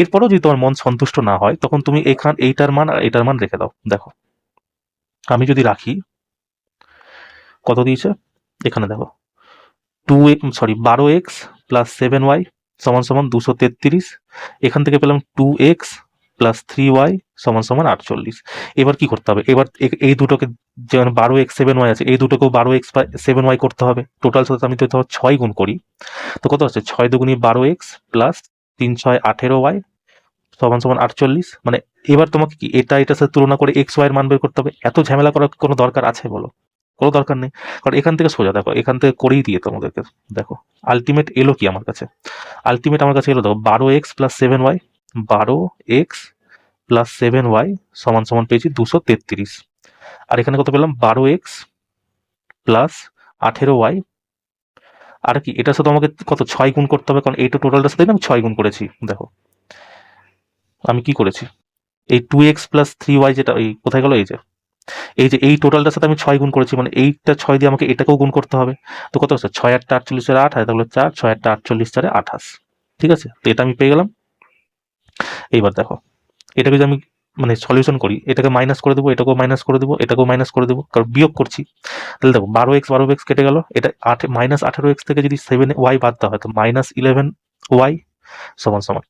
Speaker 1: এরপরও যদি তোমার মন সন্তুষ্ট না হয় তখন তুমি এইটার মান আর এটার মান রেখে দাও। দেখো আমি যদি রাখি কত দিয়েছে, এখানে দেখো 12x প্লাস 7y সমান সমান 233, এখান থেকে পেলাম 2x প্লাস 3y সমান সমান 48। এবার কি করতে হবে, এবার এই দুটোকে যেমন 12x 7y আছে এই দুটোকেও 12x 7y করতে হবে, টোটাল সাথে আমি তো 6 গুণ করি, তো কত হচ্ছে 6 দুগুণী 12x প্লাস 3 6 18y সমান সমান 48। মানে এবার তোমাকে কি এটার সাথে তুলনা করে এক্স ওয়াই এর মান বের করতে হবে, এত ঝামেলা করার কোনো দরকার আছে বলো, কোনো দরকার নেই, কারণ এখান থেকে সোজা দেখো এখান থেকে করেই দিয়ে তোমাদেরকে। দেখো আলটিমেট এলো কি আমার কাছে, আলটিমেট আমার কাছে এলো দেখো 12x plus 7y, 12x plus 7y সমান সমান পেয়েছি 233, আর এখানে কত পেলাম 12x প্লাস 18y, আর কি এটার সাথে আমাকে কত 6 গুণ করতে হবে, কারণ এইটা টোটালটার সাথে আমি 6 গুণ করেছি। দেখো আমি কি করেছি, এই 2x প্লাস 3y যেটা এই কোথায় গেল, এই যে এই টোটালটার সাথে আমি 6 গুণ করেছি, মানে এইটা 6 দিয়ে আমাকে এটাকেও গুণ করতে হবে, তো কত হচ্ছে 6 8 48 এর 8 আর এটা হলো 4, 6 8 48 4 28, ঠিক আছে, তো এটা আমি পেয়ে গেলাম। এইবার দেখো এটাকে যদি আমি মানে সলিউশন করি, এটাকে মাইনাস করে দেবো, এটাকেও মাইনাস করে দেবো, এটাকেও মাইনাস করে দেবো, কারণ বিয়োগ করছি। তাহলে দেখো 12x কেটে গেল, এটা মাইনাস 18x থেকে যদি 7y বাদ দেওয়া হয় তো মাইনাস 11y সমান সমান,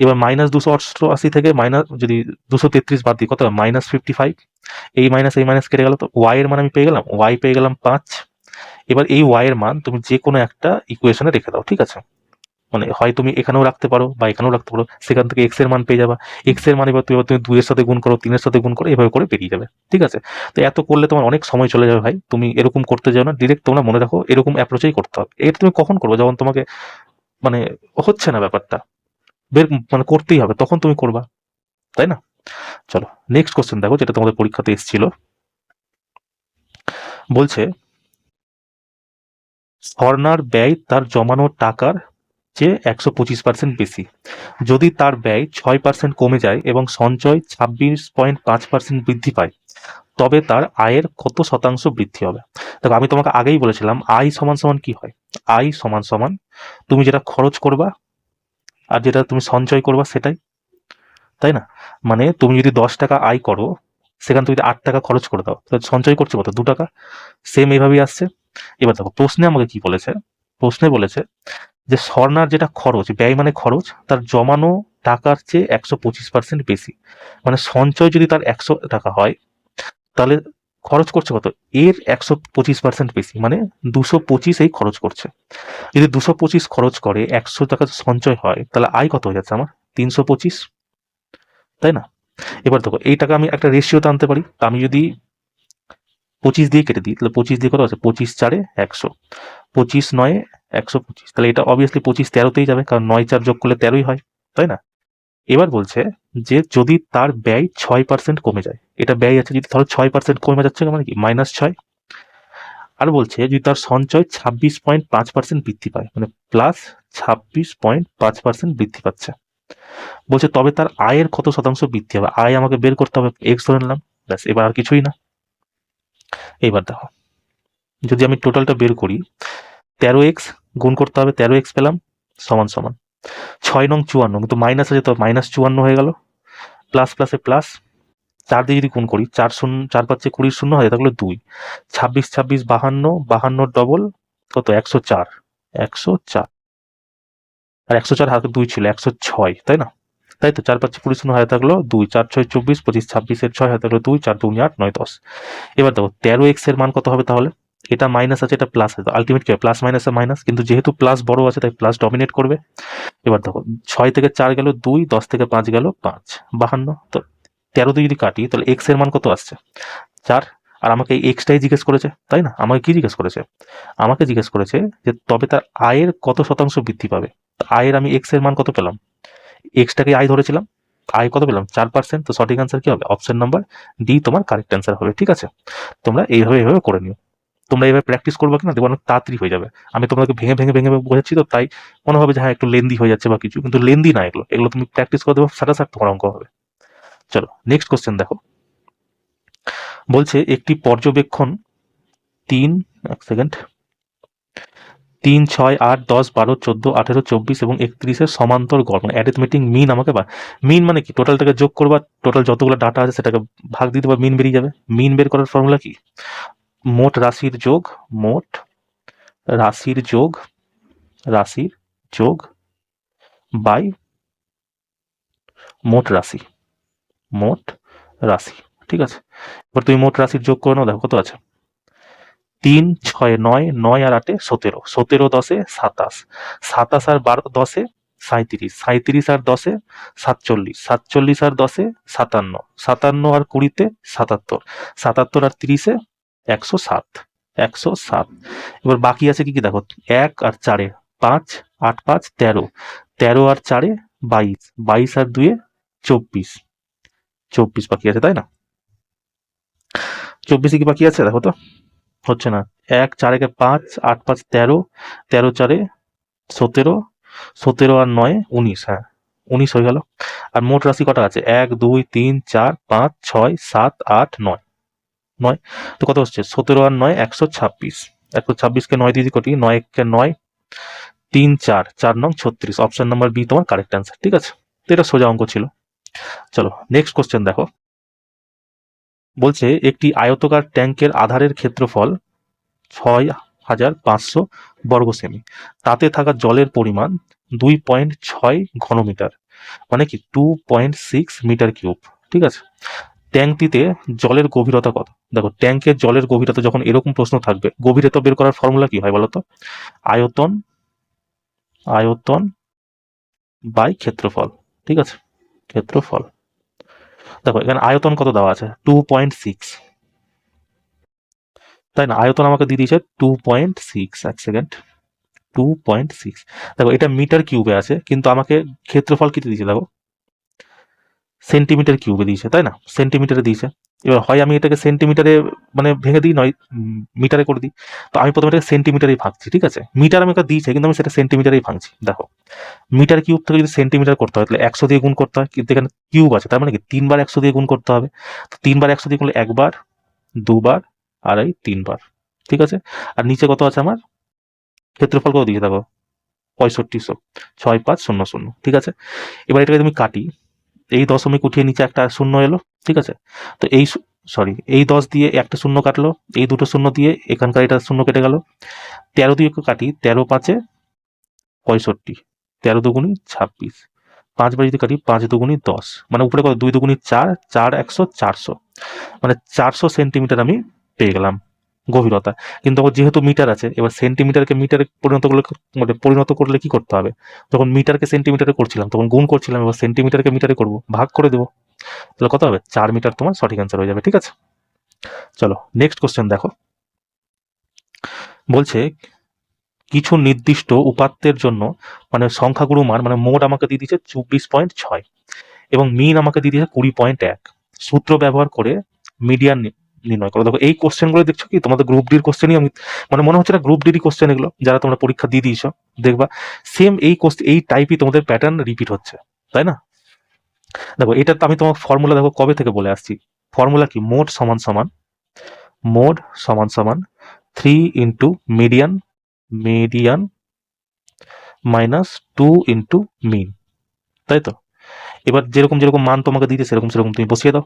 Speaker 1: এবার মাইনাস 288 থেকে মাইনাস যদি 233 বাদ দিই কত হবে মাইনাস 55, এই মাইনাস কেটে গেল, তো ওয়াই এর মান আমি পেয়ে গেলাম, ওয়াই পেয়ে গেলাম 5। এবার এই ওয়াই এর মান তুমি যে কোনো একটা ইকুয়েশনে রেখে দাও, ঠিক আছে, মানে হয় তুমি এখানেও রাখতে পারো বা এখানেও রাখতে পারো, সেখান থেকে এক্স এর মান পেয়ে যাবা, এক্স এর মান এবার তুমি 2 এর সাথে গুণ করো, 3 এর সাথে গুণ করো, এভাবে করে বেরিয়ে যাবে, ঠিক আছে। তো এত করলে তোমার অনেক সময় চলে যাবে ভাই, তুমি এরকম করতে যাও না, ডিরেক্ট তোমরা মনে রাখো এরকম অ্যাপ্রোচেই করতে হবে। এটা তুমি কখন করবে, যখন তোমাকে মানে হচ্ছে না ব্যাপারটা বের মানে করতেই হবে তখন তুমি করবা, তাই না। চলো নেক্সট কোশ্চেন দেখো, যেটা তোমাদের পরীক্ষাতে এসেছিল, বলছে স্বর্ণার ব্যয় তার জমানো টাকার চেয়ে 125% বেশি, যদি তার ব্যয় 6% কমে যায় এবং সঞ্চয় 26.5% বৃদ্ধি পায় তবে তার আয়ের কত শতাংশ বৃদ্ধি হবে। দেখো আমি তোমাকে আগেই বলেছিলাম আয় সমান সমান কি হয়, আয় সমান সমান তুমি যেটা খরচ করবা আর যেটা তুমি সঞ্চয় করবা সেটাই, তাই না। মানে তুমি যদি 10 টাকা আয় করো সেখান থেকে যদি 8 টাকা খরচ করে দাও তাহলে সঞ্চয় করছো কত 2 টাকা, সেম এইভাবেই আসছে। এবার দেখো প্রশ্নে আমাকে কি বলেছে, প্রশ্নে বলেছে যে স্বর্ণার যেটা খরচ, ব্যয় মানে খরচ, তার জমানো টাকার চেয়ে 125% বেশি, মানে সঞ্চয় যদি তার 100 টাকা হয় তাহলে খরচ করছে কত এর 125% বেশি, মানে 225 এই খরচ করছে। যদি 225 খরচ করে 100 টাকা সঞ্চয় হয় তাহলে আয় কত হয়ে যাচ্ছে আমার 325, তাই না। এবার দেখো এই টাকা আমি একটা রেশিওতে আনতে পারি, আমি যদি 25 দিয়ে কেটে দিই তাহলে 25 দিয়ে কত আছে 25 4 100, 25 9 125, তাহলে এটা অবভিয়াসলি 25 13তেই যাবে, কারণ 9 4 যোগ করলে 13ই হয়, তাই না। এবার বলছে যে যদি তার ব্যয় 6% কমে যায়, এটা ব্যয় আছে, যদি ধরো 6% কমে যাচ্ছে মানে কি -6। আর বলছে যদি তার সঞ্চয় 26.5% বৃদ্ধি পায়, মানে +26.5% বৃদ্ধি পাচ্ছে। বলছে তবে তার আয়ের কত শতাংশ বৃদ্ধি হবে? আয় আমাকে বের করতে হবে, এক্স ধরে নিলাম, ব্যাস, এবার আর কিছুই না। এইবার দেখো, যদি আমি টোটালটা বের করি, 13x গুণ করতে হবে, 13x পেলাম সমান সমান 6×54, কিন্তু মাইনাস আছে তো -54 হয়ে গেল, প্লাস প্লাসে প্লাস, 4 দিয়ে যদি গুণ করি, 4×4 = 20, 0 হয় থাকলো 2, 26 26 52, 52 ডবল কত 104, 104, আর 104 হাতে 2 ছিল 106, তাই না? তাই তো 4×5 = 20, 0 হয়ে থাকলো 2, 4×6 = 24, 25 26 এর 6 হয়ে থাকলো 2, 4×2 = 8, 9 10। এবার দেখো 13x এর মান কত হবে তাহলে? এটা মাইনাস আছে, এটা প্লাস আছে, আলটিমেট কি প্লাস মাইনাসে মাইনাস, কিন্তু যেহেতু প্লাস বড় আছে তাই প্লাস ডমিনেট করবে। এবার দেখো 6 থেকে 4 গেল 2, 10 থেকে 5 গেল 5, 52। তো 13 দিয়ে যদি কাটি তাহলে এক্স এর মান কত আসছে? 4। আর আমাকে এই এক্সটাই জিজ্ঞেস করেছে, তাই না? আমাকে কি জিজ্ঞেস করেছে? আমাকে জিজ্ঞেস করেছে যে তবে তার আয়ের কত শতাংশ বৃদ্ধি পাবে। আয়ের আমি এক্স এর মান কত পেলাম? এক্সটাকে আয় ধরেছিলাম, আয় কত পেলাম? 4%। তো সঠিক অ্যান্সার কি হবে? অপশন নাম্বার ডি তোমার কারেক্ট অ্যান্সার হবে। ঠিক আছে, তোমরা এইভাবে করে নিও। তোমরা এবার প্র্যাকটিস করবো কিনা দেখবো অনেক তাড়াতাড়ি হয়ে যাবে। আমি তোমাদেরকে ভেঙে ভেঙে ভেঙে বোঝাচ্ছি তো তাই মনে হবে যে হ্যাঁ একটু লেন্দি হয়ে যাচ্ছে বা কিছু, কিন্তু লেন্দি না, এগুলো এগুলো তুমি প্র্যাকটিস করে দেবো, সাটা তোমার অঙ্ক হবে। চলো নেক্সট কোশ্চেন দেখো। বলছে একটি পর্যবেক্ষণ 3, এক সেকেন্ড, 3, 6, 8, 10, 12, 14, 18, 24 এবং 31-এর সমান্তর গড়, মানে অ্যারিথমেটিক মিন আমাকে মিন মানে কি? টোটালটাকে যোগ করবা, টোটাল যতগুলো ডাটা আছে সেটাকে ভাগ দিয়ে দেবা, মিন বেরিয়ে যাবে। মিন বের করার ফর্মুলা কি? মোট রাশির যোগ, মোট রাশির যোগ, রাশির যোগ বাই মোট রাশি, মোট রাশি। ঠিক আছে, এবার তুমি মোট রাশির যোগ করে নাও, দেখো কত আছে। 3, 6, 9, 9 আর 8 17, 17 10 27, 27 আর 12 10 37, 37 আর 10 47, 47 আর 10 57, 57 আর 20 77, 77 আর 30 107, 107। এবার বাকি আছে কি কি দেখো, 1 আর 4 5, 8 5 13, 13 আর 4 22, 22 আর 2 24, 24 বাকি আছে, তাই না? 24 কি বাকি আছে দেখো তো, হচ্ছে না। 1 4 একে 5, 8 5 13, 13 4 17, 17 আর 9 19, হ্যাঁ 19 হয়ে গেল। আর মোট রাশি কটা আছে? 1 2 3 4 5 6 7 8 9, 9। তো কত হচ্ছে? 17 আর 9 126, 126 কে 9 দিয়ে কটি, 9 কে 9, 3 4, 4 9 36, অপশন নাম্বার বি তোমার কারেক্ট অ্যান্সার। ঠিক আছে, তো এটা সোজা অঙ্ক ছিল। চলো নেক্সট কোশ্চেন দেখো। বলছে একটি আয়তকার ট্যাঙ্কের আধারের ক্ষেত্রফল 6,500 বর্গ সেমি, তাতে থাকা জলের পরিমাণ 2.6 ঘনমিটার, মানে কি 2.6 মিটার কিউব। ঠিক আছে, ট্যাঙ্কটিতে জলের গভীরতা কত? দেখো ট্যাঙ্কের জলের গভীরতা যখন এরকম প্রশ্ন থাকবে, গভীরতা বের করার ফর্মুলা কি হয় বলতো? আয়তন, আয়তন বাই ক্ষেত্রফল। ঠিক আছে, ক্ষেত্রফল। দেখো এখানে আয়তন কত দেওয়া আছে? 2.6, তাই না? আয়তন আমাকে দিয়ে দিয়েছে 2.6, এক সেকেন্ড, 2.6। দেখো এটা মিটার কিউবে আছে, কিন্তু আমাকে ক্ষেত্রফল কি দিয়েছে দেখো, সেন্টিমিটার কিউবে দিয়েছে, তাই না? সেন্টিমিটারে দিয়েছে। এবার হয় আমি এটাকে সেন্টিমিটারে মানে ভেঙে দিই, নয় মিটারে করে দিই। তো আমি প্রথমে এটাকে সেন্টিমিটারেই ভাঙছি। ঠিক আছে, মিটার আমাকে দিয়েছে কিন্তু আমি সেটা সেন্টিমিটারেই ভাঙছি। দেখো মিটার কিউব থেকে যদি সেন্টিমিটার করতে হয় তাহলে 100 দিয়ে গুণ করতে হয়, কিন্তু এখানে কিউব আছে তার মানে কি 3 বার 100 দিয়ে গুণ করতে হবে। তো 3 বার 100 দিয়ে করলে 1 বার, 2 বার, আর এই 3 বার। ঠিক আছে, আর নিচে কত আছে আমার? ক্ষেত্রফল কত দিয়েছে দেখো, 6500, 6500। ঠিক আছে, এবার এটাকে তুমি কাটি, এই দশমিক উঠিয়ে নিচে একটা শূন্য এলো। ঠিক আছে, তো এই সরি এই 10 দিয়ে একটা শূন্য কাটলো, এই দুটো শূন্য দিয়ে এখানকার এটা শূন্য কেটে গেল। 13 দিয়ে কাটি, 13 5 65, 13 দুগুণি 26, 5 বার যদি কাটি 5 দুগুণি 10, মানে উপরে কত 2 দুগুণি 4, 4 100 400, মানে 400 সেন্টিমিটার আমি পেয়ে গেলাম গভীরতা। কিন্তু যেহেতু মিটার আছে, এবার সেন্টিমিটারকে মিটারে পরিণত করলে কি করতে হবে? যখন মিটারকে সেন্টিমিটারে করছিলাম তখন গুণ করছিলাম, এবার সেন্টিমিটারকে মিটারে করব, ভাগ করে দেবো, তাহলে কত হবে? 4 মিটার তোমার সঠিক অ্যান্সার হয়ে যাবে। ঠিক আছে, চলো নেক্সট কোশ্চেন দেখো। বলছে কিছু নির্দিষ্ট উপাত্তের জন্য মানে সংখ্যাগুরু মান মানে মোট আমাকে দিয়ে দিয়েছে 24.6 এবং মিন আমাকে দিয়ে দিয়েছে 20.1। সূত্র ব্যবহার করে মিডিয়ান নির্ণয় করো। দেখো এই কোশ্চেনগুলো দেখছো কি তোমাদের গ্রুপ ডির কোশ্চেনই, আমি মানে মনে হচ্ছে না গ্রুপ ডিরই কোশ্চেন এগুলো, যারা তোমরা পরীক্ষা দিয়ে দিয়েছো দেখবা সেম এই টাইপই তোমাদের প্যাটার্ন রিপিট হচ্ছে, তাই না? দেখো এটা তো আমি তোমার ফর্মুলা দেখো কবে থেকে বলে আসছি। ফর্মুলা কি? মোড সমান সমান 3 into median median minus 2 into mean, তাই তো? এবার যেরকম যেরকম মান তোমাকে দিয়েছে সেরকম সেরকম তুমি বসিয়ে দাও।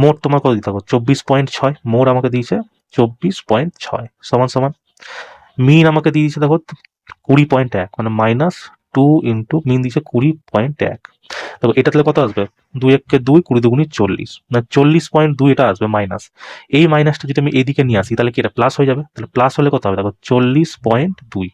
Speaker 1: মোট তোমার কত দিতে হবে? 24.6। মোট আমাকে দিয়েছে 24.6 সমান সমান মিন আমাকে দিয়ে দিয়েছে দেখো 20.1 মানে মাইনাস 2 ইন্টু মিন দিয়েছে 20.1। দেখো এটা তাহলে কত আসবে? 2 1 2, 20 দুগুণি 40, মানে 40.2 এটা আসবে মাইনাস। এই মাইনাসটা যদি আমি এইদিকে নিয়ে আসি তাহলে কি এটা প্লাস হয়ে যাবে? তাহলে প্লাস হলে কত হবে? দেখো 40.2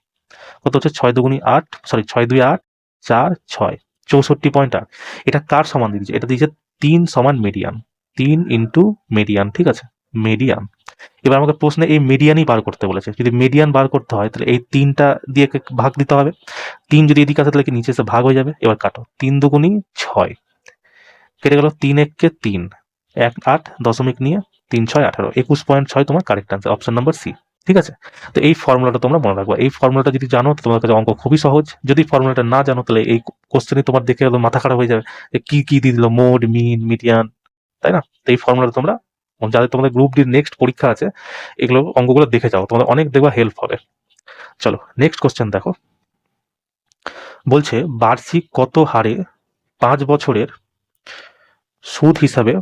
Speaker 1: কত হচ্ছে? 6 দুগুণি 8, সরি 6 2 8 4 6 64.8। এটা কার সমান দিয়েছে? এটা দিয়েছে 3 সমান মিডিয়ান, 3 ইন্টু মিডিয়ান, ঠিক আছে? মিডিয়ান। এবার আমাকে প্রশ্নে এই মিডিয়ানই বার করতে বলেছে। যদি মিডিয়ান বার করতে হয় তাহলে এই 3টা দিয়ে ভাগ দিতে হবে। 3 যদি এদিকে আসে তাহলে কি নিচে এসে ভাগ হয়ে যাবে। এবার কাটো, 3 দুগুণি 6 কেটে গেল, 3 1 কে 3, 1 8 দশমিক নিয়ে 3 6 18, 21.6 তোমার correct answer, option number C. ঠিক আছে, তো এই ফর্মুলাটা তোমরা মনে রাখবে। এই ফর্মুলাটা যদি জানো তো তোমার কাছে অঙ্ক খুবই সহজ। যদি ফর্মুলাটা না জানো তাহলে এই কোশ্চেনই তোমার দেখে একদম মাথা খারাপ হয়ে যাবে যে কি কি দিয়ে দিল, মোড মিন মিডিয়ান, তাই না? তো এই ফর্মুলাটা তোমরা যাদের তোমাদের গ্রুপ ডির নেক্সট পরীক্ষা আছে এগুলো অঙ্কগুলো দেখে যাও, তোমাদের অনেক দেখবা হেল্প হবে। চলো নেক্সট কোশ্চেন দেখো। বলছে বার্ষিক কত হারে 5 বছরের সুদ হিসাবে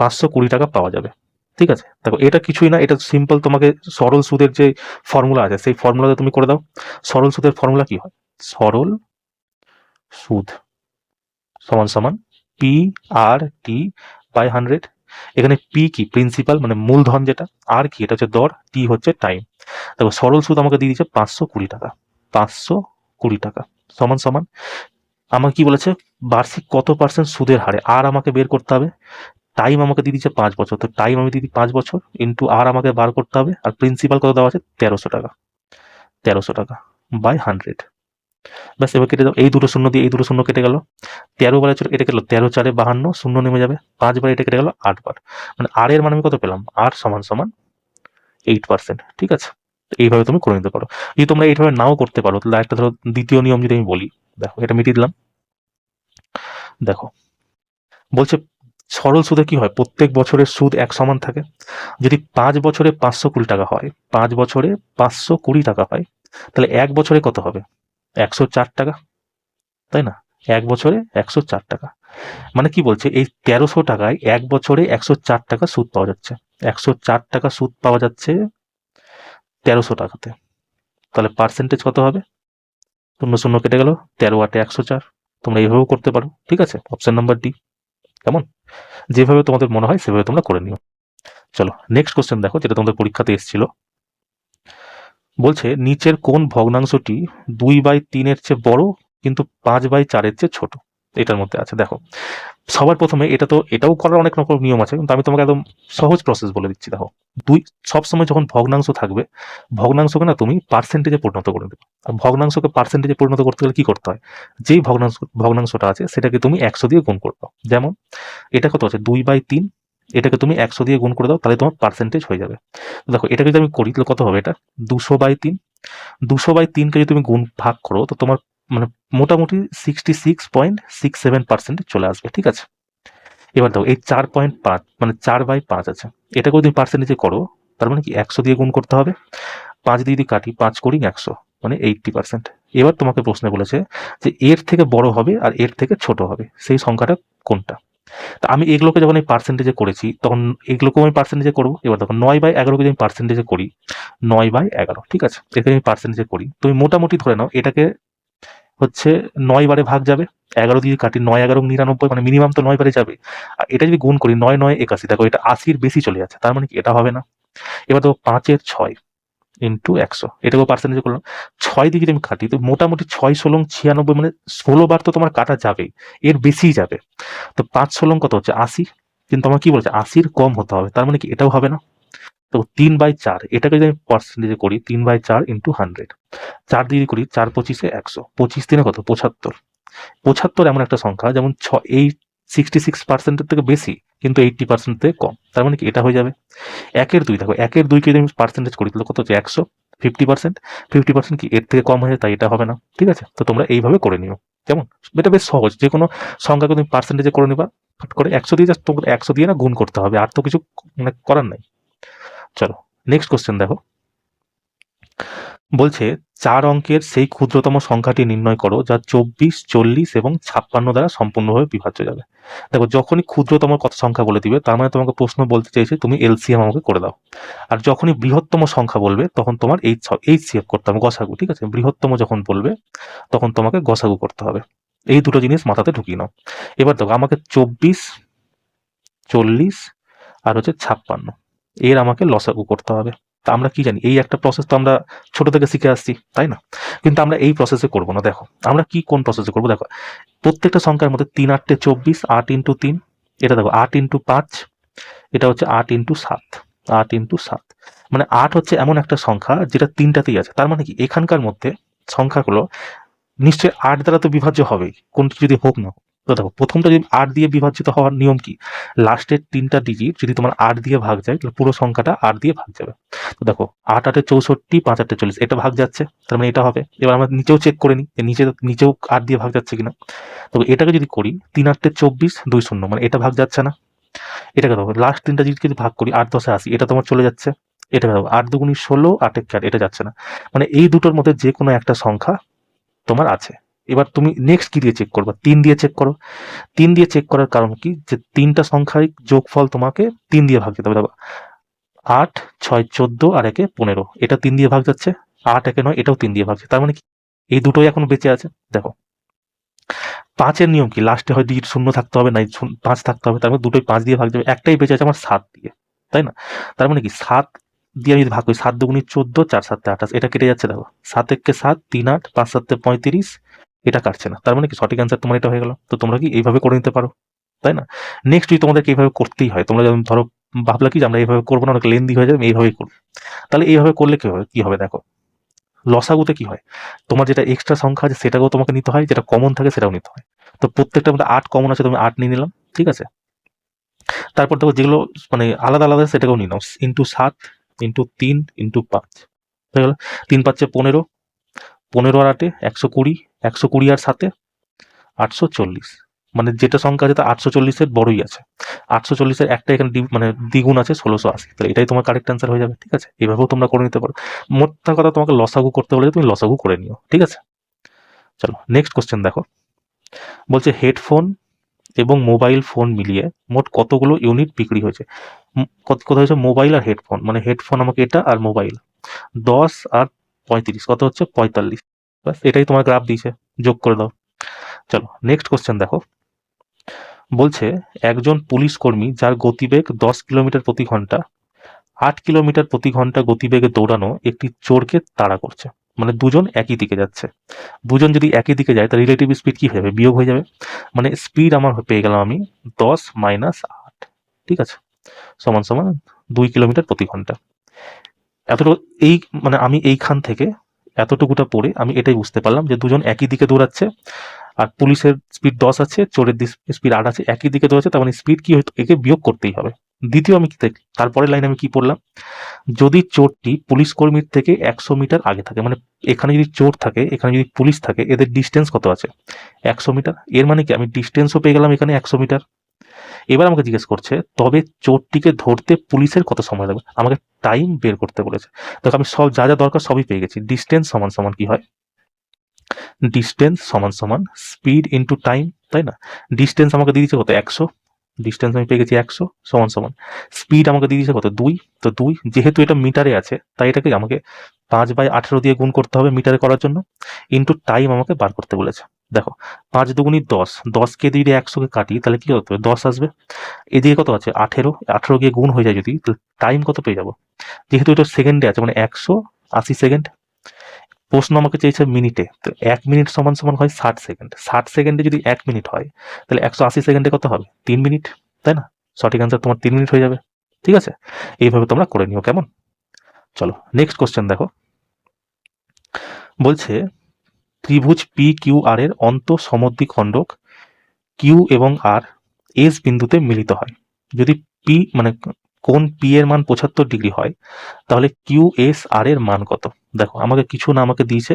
Speaker 1: 520 টাকা পাওয়া যাবে। ঠিক আছে, দেখো এটা কিছুই না, এটা সিম্পল। তোমাকে সরল সুদের যে ফর্মুলা আছে সেই ফর্মুলাতে তুমি করে দাও। সরল সুদের ফর্মুলা কি হয়? সরল সুদ সমান সমান পি আর টি বাই 100। এখানে পি কি? প্রিন্সিপাল মানে মূলধন যেটা, আর কি? এটা হচ্ছে দর, টি হচ্ছে টাইম। দেখো সরল সুদ আমাকে দিয়ে দিচ্ছে 520 টাকা, 520 টাকা সমান সমান আমাকে কি বলেছে? বার্ষিক কত পার্সেন্ট সুদের হারে, আর আমাকে বের করতে হবে। টাইম আমাকে দিয়ে দিচ্ছে 5 বছর, তো টাইম আমি দিয়ে দিই 5 বছর ইন্টু আর আমাকে বার করতে হবে। আর প্রিন্সিপাল কত দেওয়া আছে? 1300 টাকা, 1300 টাকা বাই 100। ব্যাস, এবার কেটে দাও। এই দুটো শূন্য দিয়ে এই দুটো শূন্য কেটে গেল। 13 বারে এটা গেল 13 4 52, শূন্য নেমে যাবে। 5 বারে এটা কেটে গেল 8 বার, মানে আর এর মানে আমি কত পেলাম? আর সমান সমান 8%। ঠিক আছে, এইভাবে তুমি করে নিতে পারো। যদি তোমরা এইভাবে নাও করতে পারো তাহলে একটা ধরো দ্বিতীয় নিয়ম যদি আমি বলি, দেখো এটা মিটিয়ে দিলাম। দেখো বলছে সরল সুদে কি হয়? প্রত্যেক বছরের সুদ এক সমান থাকে। যদি 5 বছরে 520 টাকা হয়, 5 বছরে 520 টাকা হয়, তাহলে এক বছরে কত হবে? 104 টাকা, তাই না? এক বছরে 104 টাকা। মানে কি বলছে? এই 1300 টাকায় এক বছরে 104 টাকা সুদ পাওয়া যাচ্ছে। 104 টাকা সুদ পাওয়া যাচ্ছে 1300 টাকাতে। তাহলে পার্সেন্টেজ কত হবে? শূন্য শূন্য কেটে গেল, 13 8 104। তোমরা এইভাবেও করতে পারো। ঠিক আছে, অপশন নাম্বার ডি। কেমন? যেভাবে তোমাদের মনে হয় সেভাবে তোমরা করে নিও। চলো নেক্সট কোশ্চেন দেখো, যেটা তোমাদের পরীক্ষাতে এসেছিল। বলছে নিচের কোন ভগ্নাংশটি 2/3 চেয়ে বড় কিন্তু 5/4 চেয়ে ছোট? এটার মধ্যে আছে। দেখো সবার প্রথমে এটাও করার অনেক রকম নিয়ম আছে, কিন্তু আমি তোমাকে একদম সহজ প্রসেস বলে দিচ্ছি। দেখো সবসময় যখন ভগ্নাংশ থাকবে, ভগ্নাংশকে না তুমি পার্সেন্টেজে পরিণত করে দেবে। আর ভগ্নাংশকে পার্সেন্টেজে পরিণত করতে গেলে কি করতে হয়? যেই ভগ্নাংশটা আছে সেটাকে তুমি 100 দিয়ে গুণ করে দাও। যেমন এটা কত আছে? 2/3, এটাকে তুমি 100 দিয়ে গুণ করে দাও, তাহলে তোমার পার্সেন্টেজ হয়ে যাবে। দেখো এটাকে যদি আমি করি তাহলে কত হবে? এটা 200/3। 200/3কে যদি তুমি গুণ ভাগ করো তো তোমার মানে মোটামুটি 66.67% চলে আসবে। ঠিক আছে, এবার দেখো এই 4.5 মানে 4/5 আছে, এটাকে যদি পার্সেন্টেজে করো তার মানে কি 100 দিয়ে গুণ করতে হবে। 5 দিয়ে যদি কাটি, 5 করি 100, মানে 80%। এবার তোমাকে প্রশ্নে বলেছে যে এর থেকে বড় হবে আর এর থেকে ছোট হবে সেই সংখ্যাটা কোনটা? তা আমি এগুলোকে যখন এই পার্সেন্টেজে করেছি তখন এগুলোকেও আমি পার্সেন্টেজে করবো। এবার দেখো 9/11কে যদি আমি পার্সেন্টেজে করি, 9/11, ঠিক আছে, এটাকে আমি পার্সেন্টেজে করি, তুমি মোটামুটি ধরে নাও এটাকে হচ্ছে 9 বারে ভাগ যাবে। 11 দিয়ে কাটি, 9 11 99, মানে মিনিমাম তো 9 বারে যাবে। আর এটা যদি গুণ করি 9 9 81, দেখো এটা 80-র বেশি চলে যাচ্ছে, তার মানে কি এটা হবে না। এবার দেখো 5 6 ইন্টু 100, এটাকেও পার্সেন্টেজে করলাম। 6 দিয়ে যদি আমি কাটি তো মোটামুটি 6 16 96, মানে 16 বার তো তোমার কাটা যাবে, এর বেশিই যাবে। তো 5 16 কত হচ্ছে? 80, কিন্তু আমার কি বলছে 80-র কম হতে হবে, তার মানে কি এটাও হবে না। তো 3/4 এটাকে যদি আমি পার্সেন্টেজে করি 3/4 ইন্টু 100, 4 দিয়ে করি 4 পঁচিশে 100, 25 দিনে কত 75। 75 এমন একটা সংখ্যা যেমন এই 66% থেকে বেশি কিন্তু 80% থেকে কম, তার মানে কি এটা হয়ে যাবে। 1/2 দেখো 1/2 যদি আমি পার্সেন্টেজ করি তাহলে কত হচ্ছে 100, 50%। 50% কি এর থেকে কম হয়ে যায়, তাই এটা হবে না। ঠিক আছে, তো তোমরা এইভাবে করে নিও। কেমন? এটা বেশ সহজ, যে কোনো সংখ্যাকে তুমি পার্সেন্টেজে করে নিবা, ফট করে 100 দিয়ে জাস্ট তোমাকে 100 দিয়ে না গুণ করতে হবে, আর তো কিছু মানে করার নাই। চলো নেক্সট কোশ্চেন দেখো। বলছে 4 অঙ্কের সেই ক্ষুদ্রতম সংখ্যাটি নির্ণয় করো যা 24, 40 এবং 56 দ্বারা সম্পূর্ণভাবে বিভাজ্য যাবে। দেখো যখনই ক্ষুদ্রতম কত সংখ্যা বলে দিবে তার মানে তোমাকে প্রশ্ন বলতে চাইছে তুমি এলসিএম আমাকে করে দাও। আর যখনই বৃহত্তম সংখ্যা বলবে তখন তোমার এইচসিএফ করতে হবে, গসাগু। ঠিক আছে, বৃহত্তম যখন বলবে তখন তোমাকে গসাগু করতে হবে। এই দুটো জিনিস মাথাতে ঢুকিয়ে নাও। এবার দেখো আমাকে 24, 40 আর হচ্ছে 56 এর আমাকে লসাগু করতে হবে। তা আমরা কি জানি, এই একটা প্রসেস তো আমরা ছোট থেকে শিখে আসছি, তাই না? কিন্তু আমরা এই প্রসেসে করব না। দেখো আমরা কি কোন প্রসেসে করব, দেখো প্রত্যেকটা সংখ্যার মধ্যে 3 8 24, 8 ইন্টু 3, এটা দেখো 8 ইন্টু 5, এটা হচ্ছে 8 ইন্টু 7, 8 ইন্টু 7, মানে 8 হচ্ছে এমন একটা সংখ্যা যেটা তিনটাতেই আছে। তার মানে কি এখানকার মধ্যে সংখ্যাগুলো নিশ্চয়ই 8 দ্বারা তো বিভাজ্য হবেই, কোনটি যদি হোক না হোক। তো দেখো প্রথমটা যদি 8 দিয়ে বিভাজিত হওয়ার নিয়ম কি, লাস্টের 3টা ডিজিট যদি তোমার 8 দিয়ে ভাগ যায় তাহলে পুরো সংখ্যাটা 8 দিয়ে ভাগ যাবে। তো দেখো 8 8 64, 5 8 40, এটা ভাগ যাচ্ছে, তার মানে এটা হবে। এবার আমরা নিচেও চেক করে নিই, নিচেও 8 দিয়ে ভাগ যাচ্ছে কিনা। তো এটাকে যদি করি 3 8 24 2 0, মানে এটা ভাগ যাচ্ছে না। এটাকে দেখো লাস্ট 3টা ডিজিট যদি ভাগ করি 8 10 80, এটা তোমার চলে যাচ্ছে। এটা দেখো 8 2 16, 8 1 4, এটা যাচ্ছে না। মানে এই দুটোর মধ্যে যে কোনো একটা সংখ্যা তোমার আছে। এবার তুমি নেক্সট কি দিয়ে চেক করবা, 3 দিয়ে চেক করো। 3 দিয়ে চেক করার কারণ কি, যে 3টা সংখ্যার যোগফল তোমাকে 3 দিয়ে ভাগ দিতে হবে। দেখো 8 6 14 আর 1 15, এটা 3 দিয়ে ভাগ যাচ্ছে। 8 1 9, এটাও 3 দিয়ে ভাগ যাচ্ছে। তার মানে কি এই দুটোই এখন বেঁচে আছে। দেখো 5 এর নিয়ম কি, লাস্টে হয় ডিজিট শূন্য থাকতে হবে, নাই 5 থাকতে হবে, তার মানে দুটোই 5 দিয়ে ভাগ যাবে। একটাই বেঁচে আছে আমার 7 দিয়ে, তাই না? তার মানে কি 7 দিয়ে আমি যদি ভাগ করি 7 2 14, 4 7 28, এটা কেটে যাচ্ছে। দেখো 7 1 7 3 8, 5 7 35, এটা কাটছে না। তার মানে কি সঠিক অ্যান্সার তোমার এটা হয়ে গেল। তো তোমরা কি এইভাবে করে নিতে পারো, তাই না? নেক্সট যদি তোমাদেরকে এইভাবে করতেই হয়, তোমরা যেমন ধরো ভাবলা কি যে আমরা এইভাবে করবো না, অনেক লেন্দি হয়ে যাবে, আমি এইভাবেই করবো। তাহলে এইভাবে করলে কি হবে দেখো, লসাগুতে কি হয়, তোমার যেটা এক্সট্রা সংখ্যা আছে সেটাকেও তোমাকে নিতে হয়, যেটা কমন থাকে সেটাও নিতে হয়। তো প্রত্যেকটার মধ্যে 8 কমন আছে, তুমি 8 নিয়ে নিলাম। ঠিক আছে, তারপর দেখো যেগুলো মানে আলাদা আলাদা সেটাকেও নিয়ে নাও, ইন্টু 7 ইন্টু 3 ইন্টু 5 হয়ে গেল। 3 5 15, 15 আর 8 120, 120 আর 7 840, মানে যেটা সংখ্যা আছে তা 840-এর বড়ই আছে। 840-এর একটা এখানে মানে দ্বিগুণ আছে 1680, তাহলে এটাই তোমার কারেক্ট অ্যান্সার হয়ে যাবে। ঠিক আছে, এইভাবেও তোমরা করে নিতে পারো। মোটটা কথা তোমাকে লসাগু করতে বলে তুমি লসাগু করে নিও। ঠিক আছে, চলো নেক্সট কোশ্চেন দেখো। বলছে হেডফোন এবং মোবাইল ফোন মিলিয়ে মোট কতগুলো ইউনিট বিক্রি হয়েছে। কত হয়েছে মোবাইল আর হেডফোন, মানে হেডফোন আমাকে এটা আর মোবাইল 10 আর 35 কত হচ্ছে 45। বাস এটাই তোমার গ্রাফ দিয়েছে, যোগ করে দাও। চলো নেক্সট কোশ্চেন দেখো। বলছে একজন পুলিশ কর্মী যার গতিবেগ 10 কিলোমিটার প্রতি ঘন্টা 8 কিলোমিটার প্রতি ঘন্টা গতিবেগে দৌড়ানো একটি চোরকে তাড়া করছে, মানে দুজন একই দিকে যাচ্ছে। দুজন যদি একই দিকে যায় তার রিলেটিভ স্পিড কি হয়ে যাবে, বিয়োগ হয়ে যাবে। মানে স্পিড আমার পেয়ে গেলাম আমি 10 মাইনাস 8, ঠিক আছে, সমান সমান 2 কিলোমিটার প্রতি ঘন্টা। এতটুকু এই মানে আমি এইখান থেকে এতটুকুটা পড়ে আমি এটাই বুঝতে পারলাম যে দুজন একই দিকে দৌড়াচ্ছে, আর পুলিশের স্পিড 10 আছে, চোরের স্পিড 8 আছে, একই দিকে দৌড়াচ্ছে, তার মানে স্পিড কি হয়তো একে বিয়োগ করতেই হবে। দ্বিতীয় আমি কি তারপরের লাইন আমি কি পড়লাম, যদি চোরটি পুলিশ কর্মীর থেকে 100 মিটার আগে থাকে, মানে এখানে যদি চোর থাকে এখানে যদি পুলিশ থাকে এদের ডিস্টেন্স কত আছে 100 মিটার। এর মানে কি আমি ডিস্টেন্সও পেয়ে গেলাম এখানে 100 মিটার। এবার আমাকে জিজ্ঞেস করছে তবে চোরটিকে ধরতে পুলিশের কত সময় লাগবে, আমাকে টাইম বের করতে বলেছে। দেখো আমি সব যা যা দরকার সবই পেয়ে গেছি। ডিস্টেন্স সমান সমান কি হয়, ডিস্টেন্স সমান সমান স্পিড ইন্টু টাইম, তাই না? ডিস্টেন্স আমাকে দিয়ে দিচ্ছে কত 100, ডিস্টেন্স আমি পেয়ে গেছি 100 সমান সমান স্পিড আমাকে দিয়ে দিচ্ছে কত 2, তো 2 যেহেতু এটা মিটারে আছে তাই এটাকে আমাকে 5/18 দিয়ে গুণ করতে হবে মিটারে করার জন্য, ইন্টু টাইম আমাকে বার করতে বলেছে। দেখো 5 দুগুণি 10, 10কে দিয়ে 100কে কাটি তাহলে কি হতে হবে 10 আসবে। এদিকে কত আছে 18, 18 গিয়ে গুণ হয়ে যায় যদি, টাইম কত পেয়ে যাবো, যেহেতু এটা সেকেন্ডে আছে মানে 180 সেকেন্ড। প্রশ্ন আমাকে চেয়েছে মিনিটে, তো 1 মিনিট সমান সমান হয় 60 সেকেন্ড। 60 সেকেন্ডে যদি 1 মিনিট হয় তাহলে 180 সেকেন্ডে কত হবে 3 মিনিট, তাই না? সঠিক অ্যান্সার তোমার 3 মিনিট হয়ে যাবে। ঠিক আছে, এইভাবে তোমরা করে নিও, কেমন? চলো নেক্সট কোশ্চেন দেখো। বলছে ত্রিভুজ পি কিউ আর এর অন্তঃসমদ্বিখণ্ডক কিউ এবং আর এস বিন্দুতে মিলিত হয়। যদি পি মানে কোণ পি এর মান 75 ডিগ্রি হয়, তাহলে কিউ এস আর এর মান কত? দেখো আমাকে কিছু না, আমাকে দিয়েছে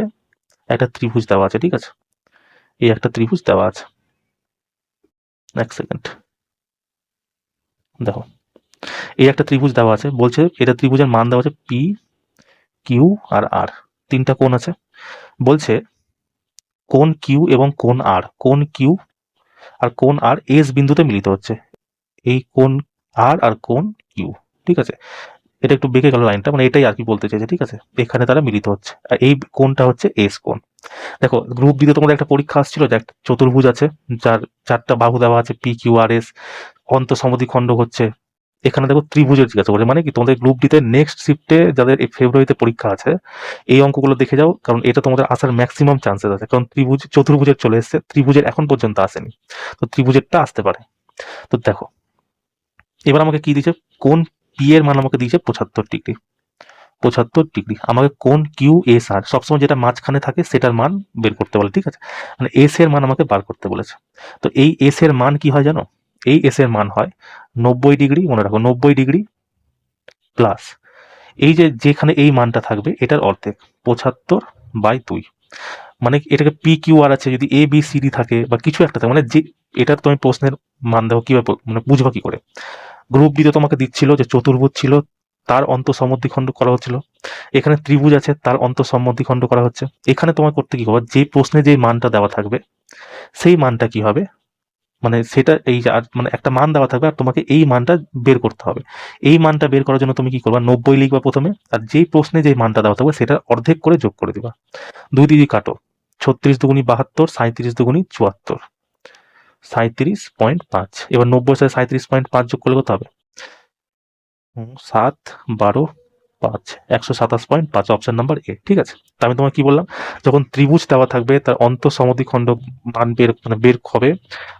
Speaker 1: একটা ত্রিভুজ দেওয়া আছে, ঠিক আছে, এই একটা ত্রিভুজ দেওয়া আছে। এক সেকেন্ড, দেখো এই একটা ত্রিভুজ দেওয়া আছে, বলছে এটা ত্রিভুজের মান দেওয়া আছে পি কিউ আর আর, তিনটা কোণ আছে। বলছে কোণ কিউ এবং কোণ আর, কোণ কিউ আর কোণ আর এস বিন্দুতে মিলিত হচ্ছে। এই কোণ আর আর কোণ কিউ, ঠিক আছে, এটা একটু বেঁকে গেল লাইনটা, মানে এটাই আর কি বলতে চাইছে, ঠিক আছে, এখানে তারা মিলিত হচ্ছে, আর এই কোণটা হচ্ছে এস কোণ। দেখো গ্রুপ বিতে তোমাদের একটা পরীক্ষা আসছিল, যে একটা চতুর্ভুজ আছে যার চারটা বাহু দেওয়া আছে পি কিউ আর এস, অন্তঃসমদ্বিখণ্ডক হচ্ছে। এখানে দেখো ত্রিভুজের জিজ্ঞাসা করে, মানে কি তোমাদের গ্রুপ ডিতে নেক্সট শিফটে যাদের এই ফেব্রুয়ারিতে পরীক্ষা আছে, এই অঙ্কগুলো দেখে যাও, কারণ এটা তোমাদের আসার ম্যাক্সিমাম চান্সেস আছে, কারণ ত্রিভুজ চতুর্ভুজের চলে এসছে, ত্রিভুজের এখন পর্যন্ত আসেনি, তো ত্রিভুজেরটা আসতে পারে। তো দেখো এবার আমাকে কি দিয়েছে, কোন পি এর মান আমাকে দিয়েছে 75 ডিগ্রি, 75 ডিগ্রি। আমাকে কোন কিউ এস আর, সবসময় যেটা মাঝখানে থাকে সেটার মান বের করতে বলে, ঠিক আছে, মানে এস এর মান আমাকে বার করতে বলেছে। তো এই এস এর মান কি হয় জানো, এই এস এর মান হয় 90 ডিগ্রি, মনে রাখো 90 ডিগ্রি প্লাস এই যে যেখানে এই মানটা থাকবে এটার অর্ধেক, 75/2। মানে এটাকে পি কিউ আর আছে, যদি এ বি সি ডি থাকে বা কিছু একটা থাকে, মানে যে এটা তুমি প্রশ্নের মান দেখো কিভাবে মানে বুঝবা কি করে। গ্রুপ বি তে তোমাকে দিচ্ছিল যে চতুর্ভুজ ছিল, তার অন্তঃসমদ্বিখণ্ড করা হচ্ছিল, এখানে ত্রিভুজ আছে তার অন্তঃসমদ্বিখণ্ড করা হচ্ছে। এখানে তোমার করতে কি হবে, যে প্রশ্নে যে মানটা দেওয়া থাকবে সেই মানটা কি হবে, মানে সেটা এই যে মানে একটা মান দেওয়া থাকবে আর তোমাকে এই মানটা বের করতে হবে। এই মানটা বের করার জন্য তুমি কি করবা, 90 লিখবা প্রথমে, আর যেই প্রশ্নে যে মানটা দেওয়া থাকবে সেটা অর্ধেক করে যোগ করে দিবা। 2 দিয়ে কাটো, 36 দুগুণী 72, 37 দুগুণী 74, 37.5। এবার 90 সাথে 37.5 যোগ করলে কত হবে, 7, 12, 5, 127.5, অপশন নাম্বার এ, ঠিক আছে। তা আমি তোমাকে কি বললাম, যখন ত্রিভুজ দেওয়া থাকবে তার অন্তঃসমদ্বিখণ্ড মান বের হবে,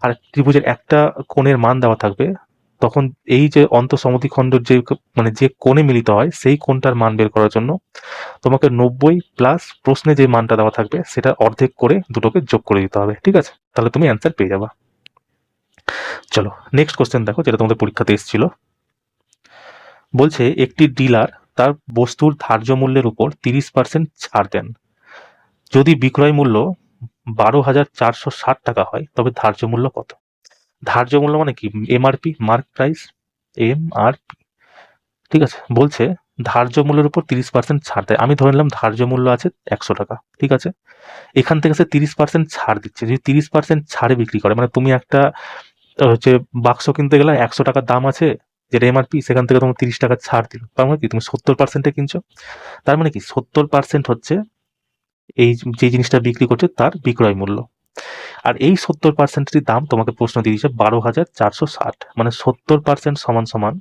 Speaker 1: আর ত্রিভুজের একটা কোণের মান দেওয়া থাকবে, তখন এই যে অন্তঃসমদ্বিখণ্ডের যে মানে যে কোণে মিলিত হয় সেই কোণটার মান বের করার জন্য তোমাকে 90 প্লাস প্রশ্নে যে মানটা দেওয়া থাকবে সেটা অর্ধেক করে দুটোকে যোগ করে দিতে হবে, ঠিক আছে, তাহলে তুমি অ্যান্সার পেয়ে যাবা। চলো নেক্সট কোশ্চেন দেখো, যেটা তোমাদের পরীক্ষাতে এসেছিল। বলছে একটি ডিলার তার বস্তুর ধার্য মূল্যের উপর 30% ছাড় দেন। যদি বিক্রয় মূল্য 12,460 টাকা হয় তবে ধার্য মূল্য কত? ধার্য মূল্য মানে কি, এমআরপি, মার্ক প্রাইস, এমআরপি, ঠিক আছে। বলছে ধার্য মূল্যের উপর 30% ছাড় দেয়। আমি ধরে নিলাম ধার্য মূল্য আছে 100 টাকা, ঠিক আছে, এখান থেকে সে 30% ছাড় দিচ্ছে। যদি 30% ছাড়ে বিক্রি করে, মানে তুমি একটা হচ্ছে বাক্স কিনতে গেলে 100 টাকার দাম আছে যেটা এমআরপি, সেখান থেকে তোমার 30 টাকা ছাড় দিল, তার মানে কি তুমি 70%-এ কিনছো। তার মানে কি 70% হচ্ছে এই যে জিনিসটা বিক্রি করছে তার বিক্রয় মূল্য, আর এই 70%-এর দাম তোমাকে প্রশ্ন দিয়ে দিচ্ছে 12,460, মানে 70% সমান সমান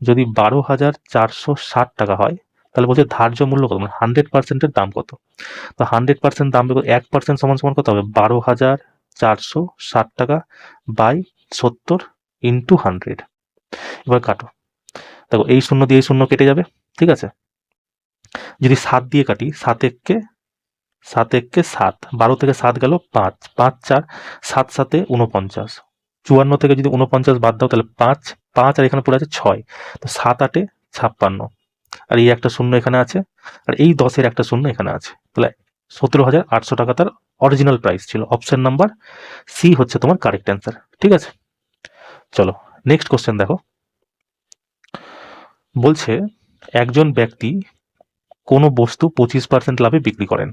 Speaker 1: যদি 12,460 টাকা হয়, তাহলে বলছে ধার্য মূল্য কত, মানে 100%-এর দাম কত। তো 100% দাম 1% সমান সমান কত হবে, 12,460 টাকা বাই 70 ইন্টু 100। এবার কাটো, দেখো এই শূন্য দিয়ে এই শূন্য কেটে যাবে, ঠিক আছে। যদি 7 দিয়ে কাটি, 7 এককে 7, 12 থেকে 7 গেল 5, 5 4, 7 7 49, 54 থেকে যদি 49 বাদ দাও তাহলে 5, 5 আর এখানে পড়ে আছে 6, তো 7 8 56, আর এই একটা শূন্য এখানে আছে, আর এই 10-এর একটা শূন্য এখানে আছে, তাহলে 17,800 টাকা তার অরিজিনাল প্রাইস ছিল। অপশন নাম্বার সি হচ্ছে তোমার কারেক্ট অ্যান্সার, ঠিক আছে। চলো নেক্সট কোশ্চেন দেখো। বলছে একজন ব্যক্তি কোনো বস্তু 25% লাভে বিক্রি করেন।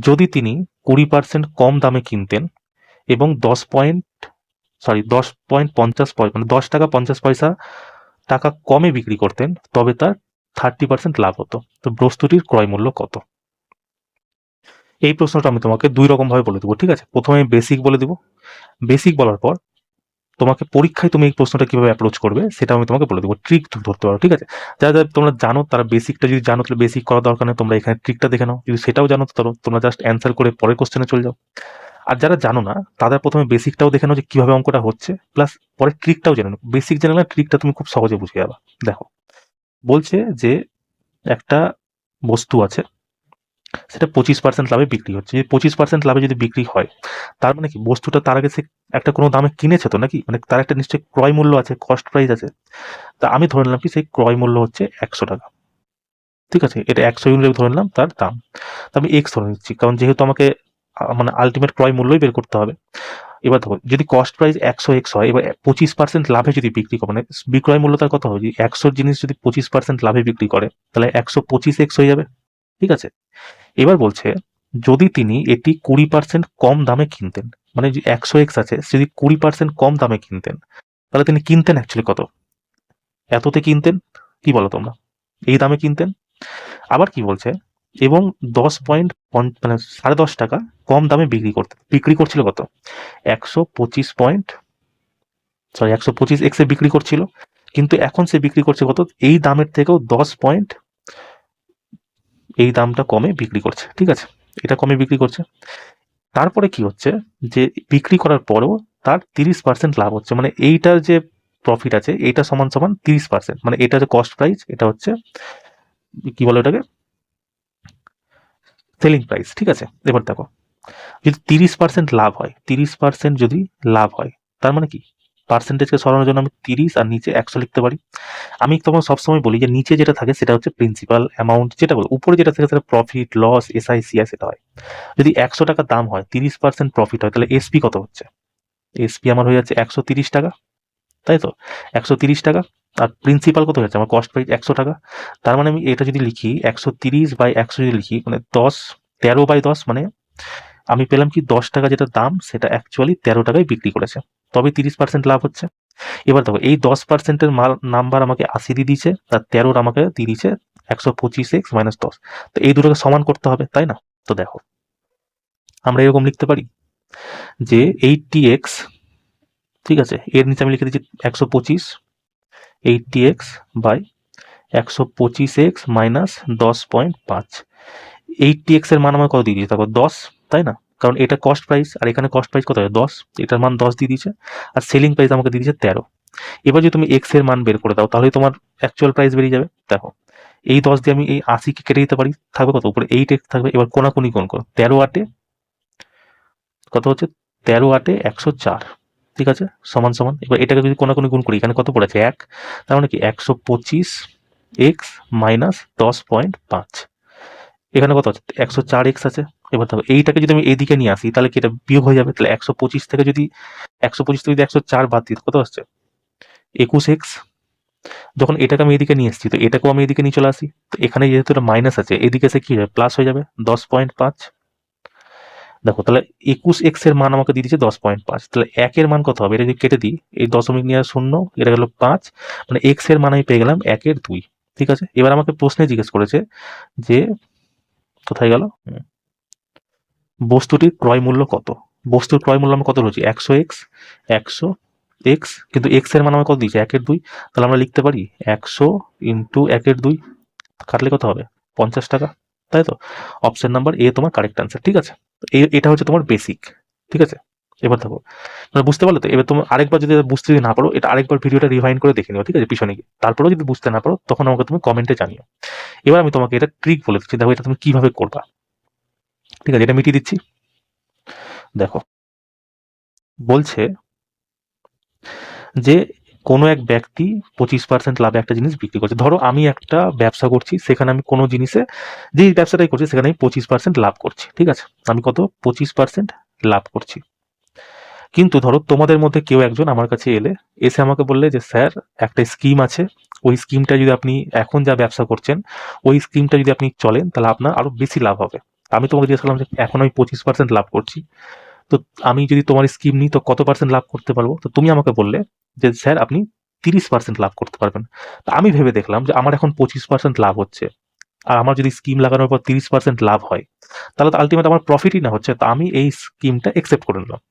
Speaker 1: যদি তিনি 20% কম দামে কিনতেন এবং 10.50 মানে 10 টাকা 50 পয়সা টাকা কমে বিক্রি করতেন, তবে তার 30% লাভ হতো। তো বস্তুটির ক্রয় মূল্য কত? এই প্রশ্নটা আমি তোমাকে দুই রকম ভাবে বলে দেবো, ঠিক আছে। প্রথমে বেসিক বলে দেবো, বেসিক বলার পর তোমাকে পরীক্ষায় তুমি এই প্রশ্নটা কিভাবে অ্যাপ্রোচ করবে সেটা আমি তোমাকে বলে দেবো, ট্রিক ধরতে পারো, ঠিক আছে। যারা যারা তোমরা জানো তারা বেসিকটা যদি জানো তাহলে বেসিক করার দরকার নেই, তোমরা এখানে ট্রিকটা দেখে নাও। যদি সেটাও জানো তো তোমরা জাস্ট অ্যান্সার করে পরের কোশ্চেনে চলে যাও। আর যারা জানো না তাদের প্রথমে বেসিকটাও দেখে নাও যে কীভাবে অঙ্কটা হচ্ছে, প্লাস পরে ট্রিকটাও জেনে নাও। বেসিক জেনে না ট্রিকটা তুমি খুব সহজে বুঝে যাবে। দেখো, বলছে যে একটা বস্তু আছে, সেটা 25% লাভে বিক্রি হচ্ছে। যদি 25% লাভে যদি বিক্রি হয়, তার মানে কি বস্তুটা তার আগে সে একটা কোনো দামে কিনেছে তো নাকি, মানে তার একটা নিশ্চয়ই ক্রয় মূল্য আছে, কস্ট প্রাইস আছে। তা আমি ধরে নিলাম কি সেই ক্রয় মূল্য হচ্ছে 100 টাকা। ঠিক আছে, এটা 100 ইউনিট ধরে নিলাম তার দাম। তো আমি এক্স ধরে নিচ্ছি, কারণ যেহেতু আমাকে মানে আলটিমেট ক্রয় মূল্যই বের করতে হবে। এবার দেখো, যদি কস্ট প্রাইস 100x হয়, এবার 25% লাভে যদি বিক্রি করে, মানে বিক্রয় মূল্য তার কত হবে, যদি 100 জিনিস যদি 25% লাভে বিক্রি করে, তাহলে 125x হয়ে যাবে। ঠিক আছে, এবার বলছে যদি তিনি এটি 20% কম দামে কিনতেন, মানে যে 100x আছে যদি 20% কম দামে কিনতেন, তাহলে তিনি কিনতেন অ্যাকচুয়ালি কত, এততে কিনতেন, কি বলো তোমরা, এই দামে কিনতেন। আবার কি বলছে, এবং 10 পয়েন্ট মানে 10.5 টাকা কম দামে বিক্রি করছিল কত, 125 এক্সে বিক্রি করছিল, কিন্তু এখন সে বিক্রি করছে কত, এই দামের থেকেও 10 পয়েন্ট এই দামটা কমে বিক্রি করছে। ঠিক আছে, এটা কমে বিক্রি করছে। তারপরে কি হচ্ছে, যে বিক্রি করার পরেও তার 30% লাভ হচ্ছে, মানে এইটার যে প্রফিট আছে এইটা সমান সমান 30%, মানে এটা যে কস্ট প্রাইস, এটা হচ্ছে কি বলে ওটাকে, সেলিং প্রাইস। ঠিক আছে, এবার দেখো, যদি 30% লাভ হয়, 30% যদি লাভ হয়, তার মানে কি পার্সেন্টেজকে সরানোর জন্য আমি 30 আর নিচে 100 লিখতে পারি। আমি তখন সবসময় বলি যে নিচে যেটা থাকে সেটা হচ্ছে প্রিন্সিপাল অ্যামাউন্ট, যেটা বলো উপরে যেটা থাকে সেটা প্রফিট লস এসআই সিআই সেটা হয়। যদি 100 টাকা দাম হয়, 30% প্রফিট হয়, তাহলে এসপি কত হচ্ছে, এসপি আমার হয়ে যাচ্ছে 130 টাকা, তাই তো, 130 টাকা। আর প্রিন্সিপাল কত হচ্ছে আমার, কস্ট প্রাইস 100 টাকা। তার মানে আমি এটা যদি লিখি 130/100 যদি লিখি, মানে 13/10, মানে আমি পেলাম কি 10 টাকা যেটা দাম সেটা অ্যাকচুয়ালি 13 টাকায় বিক্রি করেছে, তবে 30% লাভ হচ্ছে। এবার দেখো, এই 10%-এর মাল নাম্বার আমাকে 80 দিয়ে দিয়েছে, আর 13 আমাকে দিয়ে দিয়েছে 125x-10। তো এই দুটোকে সমান করতে হবে, তাই না? তো দেখো, আমরা এরকম লিখতে পারি যে 80x, ঠিক আছে, এর নিচে আমি লিখে দিচ্ছি 125, 80x/125x-10.5। 80x এর মান আমার কত দিয়ে দিয়েছে, তারপর 10, তাই না, কারণ এটা কস্ট প্রাইস আর এখানে কস্ট প্রাইস কত হয় 10, এটার মান 10 দিয়ে দিয়েছে, আর সেলিং প্রাইস আমাকে দিয়ে দিয়েছে 13। এবার যদি তুমি এক্স এর মান বের করে দাও, তাহলে তোমার অ্যাকচুয়াল প্রাইস বেরিয়ে যাবে। দেখো, এই 10 দিয়ে আমি এই 80 কে কেটে দিতে পারি, থাকবে কত, উপরে 8x থাকবে। এবার কোনাকুনি কোণ করো, 13 8 কত হচ্ছে, 13 8 104। ঠিক আছে, সমান সমান। এবার এটাকে যদি কোনাকুনি গুণ করি, এখানে কত পড়েছে 1, তার মানে কি 125x-10.5, এখানে কত আছে 104x আছে। এবার দেখো, এইটাকে যদি আমি এইদিকে নিয়ে আসি, তাহলে কি এটা বিয়োগ হয়ে যাবে, তাহলে 125 থেকে যদি 104 বাদ দিই কত আসছে 21x। যখন এটাকে আমি এদিকে নিয়ে এসেছি, তো এটাকেও আমি এদিকে নিয়ে চলে আসি, তো এখানে যেহেতু এটা মাইনাস আছে, এদিকে এসে কি হবে, প্লাস হয়ে যাবে 10.5। দেখো, তাহলে 21x এর মান আমাকে দিয়ে দিচ্ছে 10.5, তাহলে 1 এর মান কত হবে, এটা যদি কেটে দিই, এই দশমিক নিয়ে 0, এটা গেল 5, মানে x এর মান আমি পেয়ে গেলাম 1/2। ঠিক আছে, এবার আমাকে প্রশ্নে জিজ্ঞেস করেছে যে কোথায় গেল, বস্তুটির ক্রয় মূল্য কত। বস্তুর ক্রয় মূল্য আমরা কত রয়েছে 100x, 100x, কিন্তু x এর মান আমার কত দিয়েছে 1/2, তাহলে আমরা লিখতে পারি 100 ইন্টু 1/2, কাটলে কত হবে 50 টাকা, তাই তো। অপশন নাম্বার এ তোমার কারেক্ট আনসার। ঠিক আছে, এটা হচ্ছে তোমার বেসিক। ঠিক আছে, এবার দেখো, মানে বুঝতে পারলে তো। এবার তুমি আরেকবার যদি বুঝতে না পারো, এটা আরেকবার ভিডিওটা রিভাইন্ড করে দেখে নিও, ঠিক আছে, পিছনে গিয়ে। তারপরেও যদি বুঝতে না পারো, তখন আমাকে তুমি কমেন্টে জানিও। এবার আমি তোমাকে এটা ট্রিক বলে দিচ্ছি, দেখো এটা তুমি কিভাবে করবা। ঠিক আছে, এটা মিটিয়ে দিচ্ছি। দেখো, বলছে যে কোনো এক ব্যক্তি 25% লাভে একটা জিনিস বিক্রি করছে। ধরো আমি একটা ব্যবসা করছি, সেখানে আমি কোনো জিনিসে, যেই ব্যবসাটাই করছি সেখানে আমি 25% লাভ করছি। ঠিক আছে, আমি কত 25% লাভ করছি। কিন্তু ধরো তোমাদের মধ্যে কেউ একজন আমার কাছে এসে আমাকে বললে যে স্যার, একটা স্কিম আছে, ওই স্কিমটা যদি আপনি এখন যা ব্যবসা করছেন ওই স্কিমটা যদি আপনি চলেন, তাহলে আপনার আরো বেশি লাভ হবে। আমি তোমাকে জিজ্ঞেস করলাম যে এখন আমি 25% লাভ করছি, তো আমি যদি তোমার স্কিম নিই তো কত পার্সেন্ট লাভ করতে পারবো। তো তুমি আমাকে বললে যে স্যার আপনি 30% লাভ করতে পারবেন। তা আমি ভেবে দেখলাম যে আমার এখন 25% লাভ হচ্ছে, আর আমার যদি স্কিম লাগানোর পর 30% লাভ হয়, তাহলে তো আলটিমেট আমার প্রফিটই না হচ্ছে। তো আমি এই স্কিমটা একসেপ্ট করে নিলাম।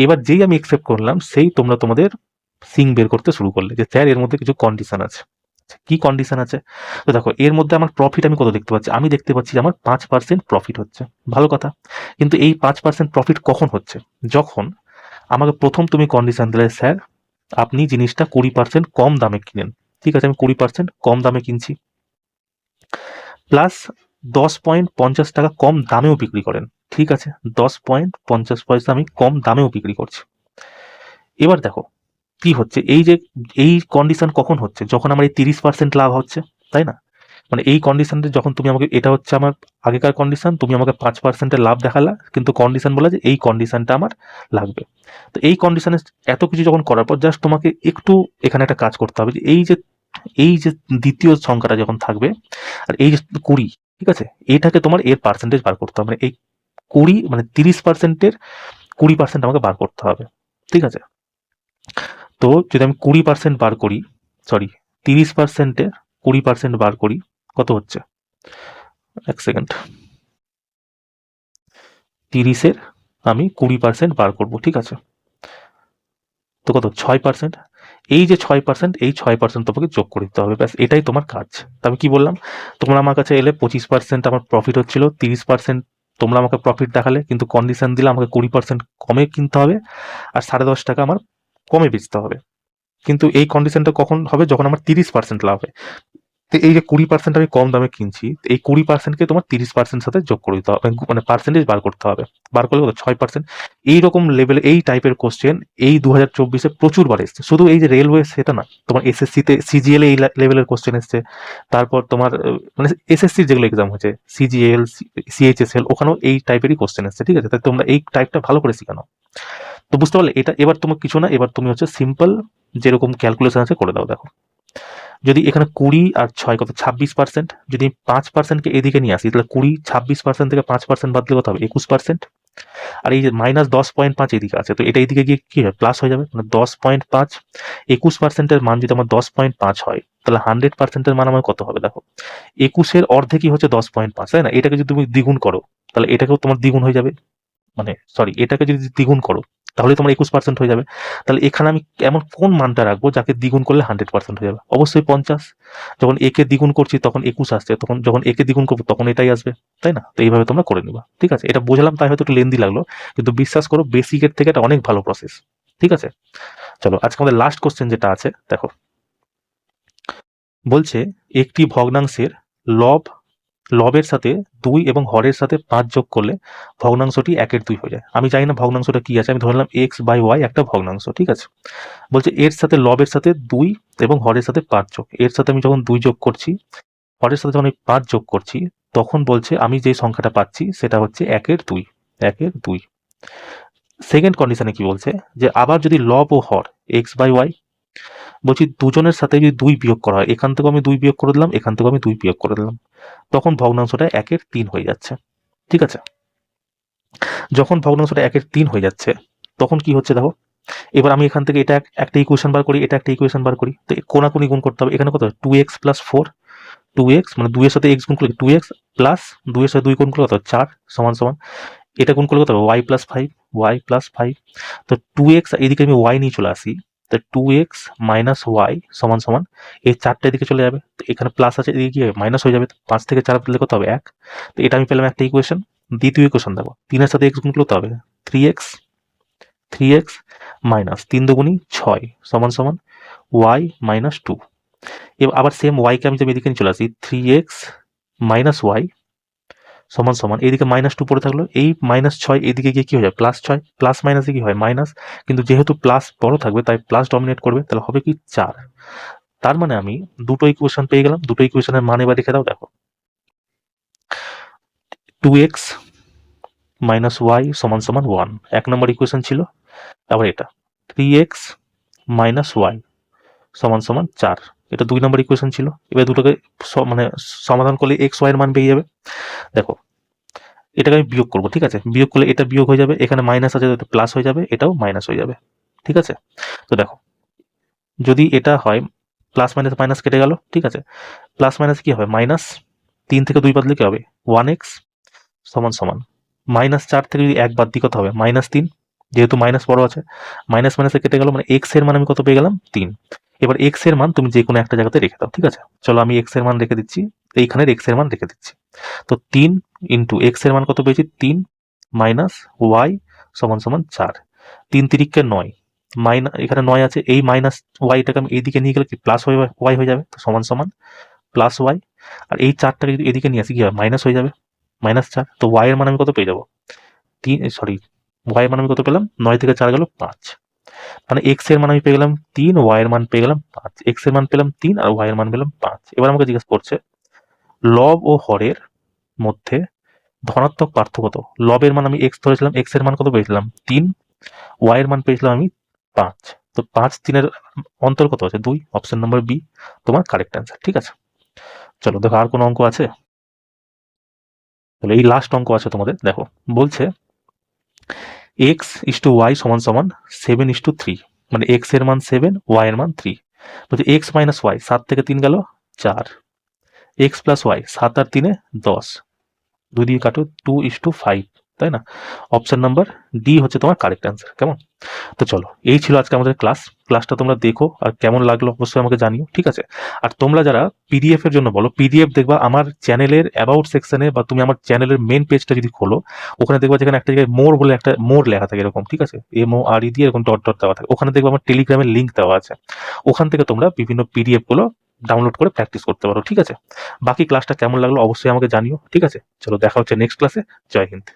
Speaker 1: এবার যেই আমি একসেপ্ট করলাম, সেই তোমরা তোমাদের সিং বের করতে শুরু করলে যে স্যার এর মধ্যে কিছু কন্ডিশন আছে। আচ্ছা, কি কন্ডিশন আছে? তো দেখো এর মধ্যে আমার প্রফিট আমি কত দেখতে পাচ্ছি? আমি দেখতে পাচ্ছি যে আমার 5% প্রফিট হচ্ছে। ভালো কথা। কিন্তু এই 5% প্রফিট কখন হচ্ছে? যখন আমাকে প্রথম তুমি কন্ডিশন দিলে, স্যার আপনি জিনিসটা 20% কম দামে কিনেন। ঠিক আছে, আমি 20% কম দামে কিনছি, প্লাস 10.50 টাকা কম দামেও বিক্রি করেন। ঠিক আছে, 10.50 পয়সা আমি কম দামেও বিক্রি করছি। এবার দেখো কি হচ্ছে, এই কন্ডিশন কখন হচ্ছে? যখন আমার এই 30% লাভ হচ্ছে, তাই না? মানে এই কন্ডিশনটা যখন তুমি আমাকে, এটা হচ্ছে আমার আগেকার কন্ডিশন, তুমি আমাকে 5%-এর লাভ দেখালা, কিন্তু কন্ডিশন বলে যে এই কন্ডিশনটা আমার লাগবে। তো এই কন্ডিশনে এত কিছু যখন করার পর জাস্ট তোমাকে একটু এখানে একটা কাজ করতে হবে, যে এই যে দ্বিতীয় সংখ্যাটা যখন থাকবে, আর এই যে 20, ঠিক আছে, এটাকে তোমার এর পার্সেন্টেজ বার করতে হবে। মানে এই 20 মানে 30%-এর 20% আমাকে বার করতে হবে। ঠিক আছে, তো যদি আমি 20% বার করি, সরি, 30%-এর 20% বার করি, কত হচ্ছে? এক সেকেন্ড, 30-এর আমি 20% বার করব। ঠিক আছে, তো কত? 6%। এই যে 6%, এই 6% তোমাকে যোগ করে দিতে হবে, ব্যাস এটাই তোমার কাজ। তো আমি কি বললাম, তোমরা আমার কাছে এলে 25% আমার প্রফিট হচ্ছিল, 30% তোমরা আমাকে প্রফিট দেখালে, কিন্তু কন্ডিশন দিলে আমাকে 20% কমে কিনতে হবে, আর 10.5 টাকা আমার কমে বেচতে হবে। কিন্তু এই কন্ডিশনটা কখন হবে? যখন আমার 30% লাভ হয়। তো এই যে 20% আমি কম দামে কিনছি, এই 20%কে তোমার 30% সাথে যোগ করে দিতে হবে, মানে পার্সেন্টেজ বার করতে হবে। বার করলে কত? 6%। এইরকম লেভেলে এই টাইপের কোশ্চেন এই 2024-এ প্রচুরবার এসছে। শুধু এই যে রেলওয়ে সেটা না, তোমার এসএসসিতে সিজিএল এই লেভেলের কোশ্চেন এসছে। তারপর তোমার মানে এসএসসির যেগুলো এক্সাম হয়েছে, সিজিএল, সিএইচএসএল, ওখানেও এই টাইপেরই কোশ্চেন এসছে। ঠিক আছে, তাই তোমরা এই টাইপটা ভালো করে শিখানো। তো বুঝতে পারলে এটা? এবার তোমার কিছু না, এবার তুমি হচ্ছে সিম্পল যেরকম ক্যালকুলেশন আছে করে দাও। দেখো, যদি এখানে 20 আর 6 কত? 26%। যদি 5%কে এদিকে নিয়ে আসি, তাহলে 26% থেকে 5% বাদ দিলে কত হবে? 21%। আর এই যে -10.5 এদিকে আছে, তো এটা এদিকে গিয়ে কি হয়? প্লাস হয়ে যাবে, মানে 10.5, 21%-এর মান যদি আমার 10.5 হয়, তাহলে 100%-এর মান আমার কত হবে? দেখো, 21-এর অর্ধেকই হচ্ছে 10.5, তাই না? এটাকে যদি তুমি দ্বিগুণ করো, তাহলে এটাকেও তোমার দ্বিগুণ হয়ে যাবে। মানে সরি, এটাকে যদি দ্বিগুণ করো তাহলে তোমার 21% হয়ে যাবে। তাহলে এখানে আমি এমন কোন মানটা রাখবো যাকে দ্বিগুণ করলে 100% হয়ে যাবে? অবশ্যই 50। যখন একে দ্বিগুণ করছি তখন 21 আসছে, তখন যখন একে দ্বিগুণ করবো তখন এটাই আসবে, তাই না? তো এইভাবে তোমরা করে নিবা। ঠিক আছে, এটা বোঝালাম তাই হয়তো একটু লেন্দি লাগলো, কিন্তু বিশ্বাস করো বেসিকের থেকে এটা অনেক ভালো প্রসেস। ঠিক আছে, চলো আজকে আমাদের লাস্ট কোশ্চেন যেটা আছে, দেখো বলছে একটি ভগ্নাংশের লব লবের সাথে 2 এবং হরের সাথে 5 যোগ করলে ভগ্নাংশটি 1/2 হয়ে যায়। আমি জানি না ভগ্নাংশটা কি আছে, আমি ধরলাম x/y একটা ভগ্নাংশ। ঠিক আছে, বলছে এর সাথে লবের সাথে 2 এবং হরের সাথে 5 যোগ। এর সাথে আমি যখন 2 যোগ করছি, হরের সাথে যখন আমি 5 যোগ করছি, তখন বলছে আমি যে সংখ্যাটা পাচ্ছি সেটা হচ্ছে 1/2। 1/2। সেকেন্ড কন্ডিশনে কি বলছে, যে আবার যদি লব ও হর x/y, বলছি দুজনের সাথে যদি 2 বিয়োগ করা হয়, এখান থেকে আমি 2 বিয়োগ করে দিলাম, এখান থেকে আমি 2 বিয়োগ করে দিলাম, তখন ভগ্নাংশটা 1/3 হয়ে যাচ্ছে। ঠিক আছে, যখন ভগ্নাংশটা 1/3 হয়ে যাচ্ছে, তখন কি হচ্ছে দেখো, এবার আমি এখান থেকে এটা একটা ইকুয়েশন বার করি, এটা একটা ইকুয়েশন বার করি, তো কোনাকুনি গুণ করতে হবে। এখানে কত? 2x প্লাস 4, 2x মানে 2 এর সাথে x গুণ করলে 2x, প্লাস 2 এর সাথে 2 গুণ করলে কত? 4, সমান সমান এটা গুণ করলে কত হবে? y plus 5, y plus 5। তো 2x, এদিকে আমি y নিয়ে চলে আসি, তো 2x মাইনাস y সমান সমান এই 4টা এদিকে চলে যাবে, তো এখানে প্লাস আছে, এদিকে কি হবে? মাইনাস হয়ে যাবে। 5 থেকে 4 দিলে কত হবে? 1। তো এটা আমি পেলাম একটা ইকুয়েশন। দ্বিতীয় ইকুয়েশন দেখো, 3 এর সাথে x গুণ করলে কত হবে? 3x, 3x মাইনাস 3 দুগুণী 6 সমান সমান y মাইনাস 2। এবার আবার সেম y কে আমি যদি এদিকে নিয়ে চলে আসি, 3x মাইনাস y সমান সমান এইদিকে -2 পড়ে থাকলো, এই -6 এইদিকে গিয়ে কি হয়ে যায়? +6। প্লাস মাইনাসে কি হয়? মাইনাস, কিন্তু যেহেতু প্লাস বড় থাকবে তাই প্লাস ডমিনেট করবে, তাহলে হবে কি? 4। তার মানে আমি দুটো ইকুয়েশন পেয়ে গেলাম। দুটো ইকুয়েশনের মান এবার লিখে দাও। দেখো, 2x মাইনাস y সমান সমান 1 এক নম্বর ইকুয়েশন ছিল। আবার এটা 3x মাইনাস y সমান সমান 4, এটা 2 নম্বর ইকুয়েশন ছিল। এবার দুটোকে মানে সমাধান করলে x y এর মান পেয়ে যাবে। দেখো, এটাকে আমি বিয়োগ করবো। ঠিক আছে, বিয়োগ করলে এটা বিয়োগ হয়ে যাবে, এখানে মাইনাস আছে তো প্লাস হয়ে যাবে, এটাও মাইনাস হয়ে যাবে। ঠিক আছে, তো দেখো যদি এটা হয়, প্লাস মাইনাস মাইনাস কেটে গেল। ঠিক আছে, প্লাস মাইনাস কি হবে? মাইনাস 3 থেকে 2 বাদলে কি হবে? 1x সমান সমান -4 থেকে যদি 1 বাদ দিই কত হবে? -3। যেহেতু মাইনাস বড় আছে, মাইনাস মাইনাসে কেটে গেল, মানে এক্স এর মান আমি কত পেয়ে গেলাম 3। এবার এক্স এর মান তুমি যে কোনো একটা জায়গাতে রেখে দাও, ঠিক আছে? চলো আমি এক্স এর মান রেখে দিচ্ছি, এইখানের এক্স এর মান রেখে দিচ্ছি। তো 3 ইন্টু এক্স এর মান কত পেয়েছি 3 মাইনাস ওয়াই সমান সমান 4। 3 তিরিককে 9, মাইনাস এখানে 9 আছে, এই মাইনাস ওয়াইটাকে আমি এইদিকে নিয়ে গেলে কি প্লাস ওয়াই হয়ে যাবে, তো সমান সমান প্লাস ওয়াই। আর এই 4টাকে যদি এদিকে নিয়ে আসি কি হবে, মাইনাস হয়ে যাবে, -4। তো ওয়াই এর মান আমি কত পেয়ে যাবো 3, সরি ওয়াই এর মান আমি কত পেলাম, 9 থেকে 4 গেল 5। মানে এক্স এর মান আমি পেয়ে গেলাম 3, ওয়াই এর মান পেয়ে গেলাম 5। এক্স এর মান পেলাম 3 আর ওয়াই এর মান পেলাম 5। এবার আমাকে জিজ্ঞেস করছে লব ও হরের মধ্যে ধনাত্মক পার্থক্য কত। লবের মান আমি এক্স ধরেছিলাম, এক্স এর মান কত পেয়েছিলাম 3, ওয়াই এর মান পেয়েছিলাম আমি 5। তো 5 3 অন্তর কত আছে 2, অপশন নাম্বার বি তোমার কারেক্ট অ্যান্সার। ঠিক আছে, চলো দেখো আর কোনো অঙ্ক আছে। তাহলে এই লাস্ট অঙ্ক আছে তোমাদের, দেখো বলছে এক্স ইস টু ওয়াই সমান সমান 7:3, মানে এক্স এর মান 7, ওয়াই এর মান 3। বলছে এক্স মাইনাস ওয়াই, 7 থেকে 3 গেল 4, এক্স প্লাস ওয়াই 7 আর 3 10, 2 দিয়ে কাটো 2:5, তাই না? অপশন নাম্বার ডি হচ্ছে তোমার কারেক্ট অ্যান্সার। কেমন? তো চলো এই ছিল আজকে আমাদের ক্লাসটা তোমরা দেখো আর কেমন লাগলো অবশ্যই আমাকে জানিও, ঠিক আছে? আর তোমরা যারা পিডিএফ এর জন্য বলো, পিডিএফ দেখবা আমার চ্যানেলের অ্যাবাউট সেকশনে, বা তুমি আমার চ্যানেলের মেন পেজটা যদি খোলো, ওখানে দেখবা যেখানে একটা জায়গায় মোর বলে একটা মোর লেখা থাকে এরকম, ঠিক আছে? MORE দিয়ে এরকম ডট ডট দেওয়া থাকে, ওখানে দেখবা আমার টেলিগ্রামের লিঙ্ক দেওয়া আছে। ওখান থেকে তোমরা বিভিন্ন পিডিএফ গুলো ডাউনলোড করে প্র্যাকটিস করতে পারো, ঠিক আছে? বাকি ক্লাসটা কেমন লাগলো অবশ্যই আমাকে জানিও, ঠিক আছে? চলো দেখা হচ্ছে নেক্সট ক্লাসে। জয় হিন্দ।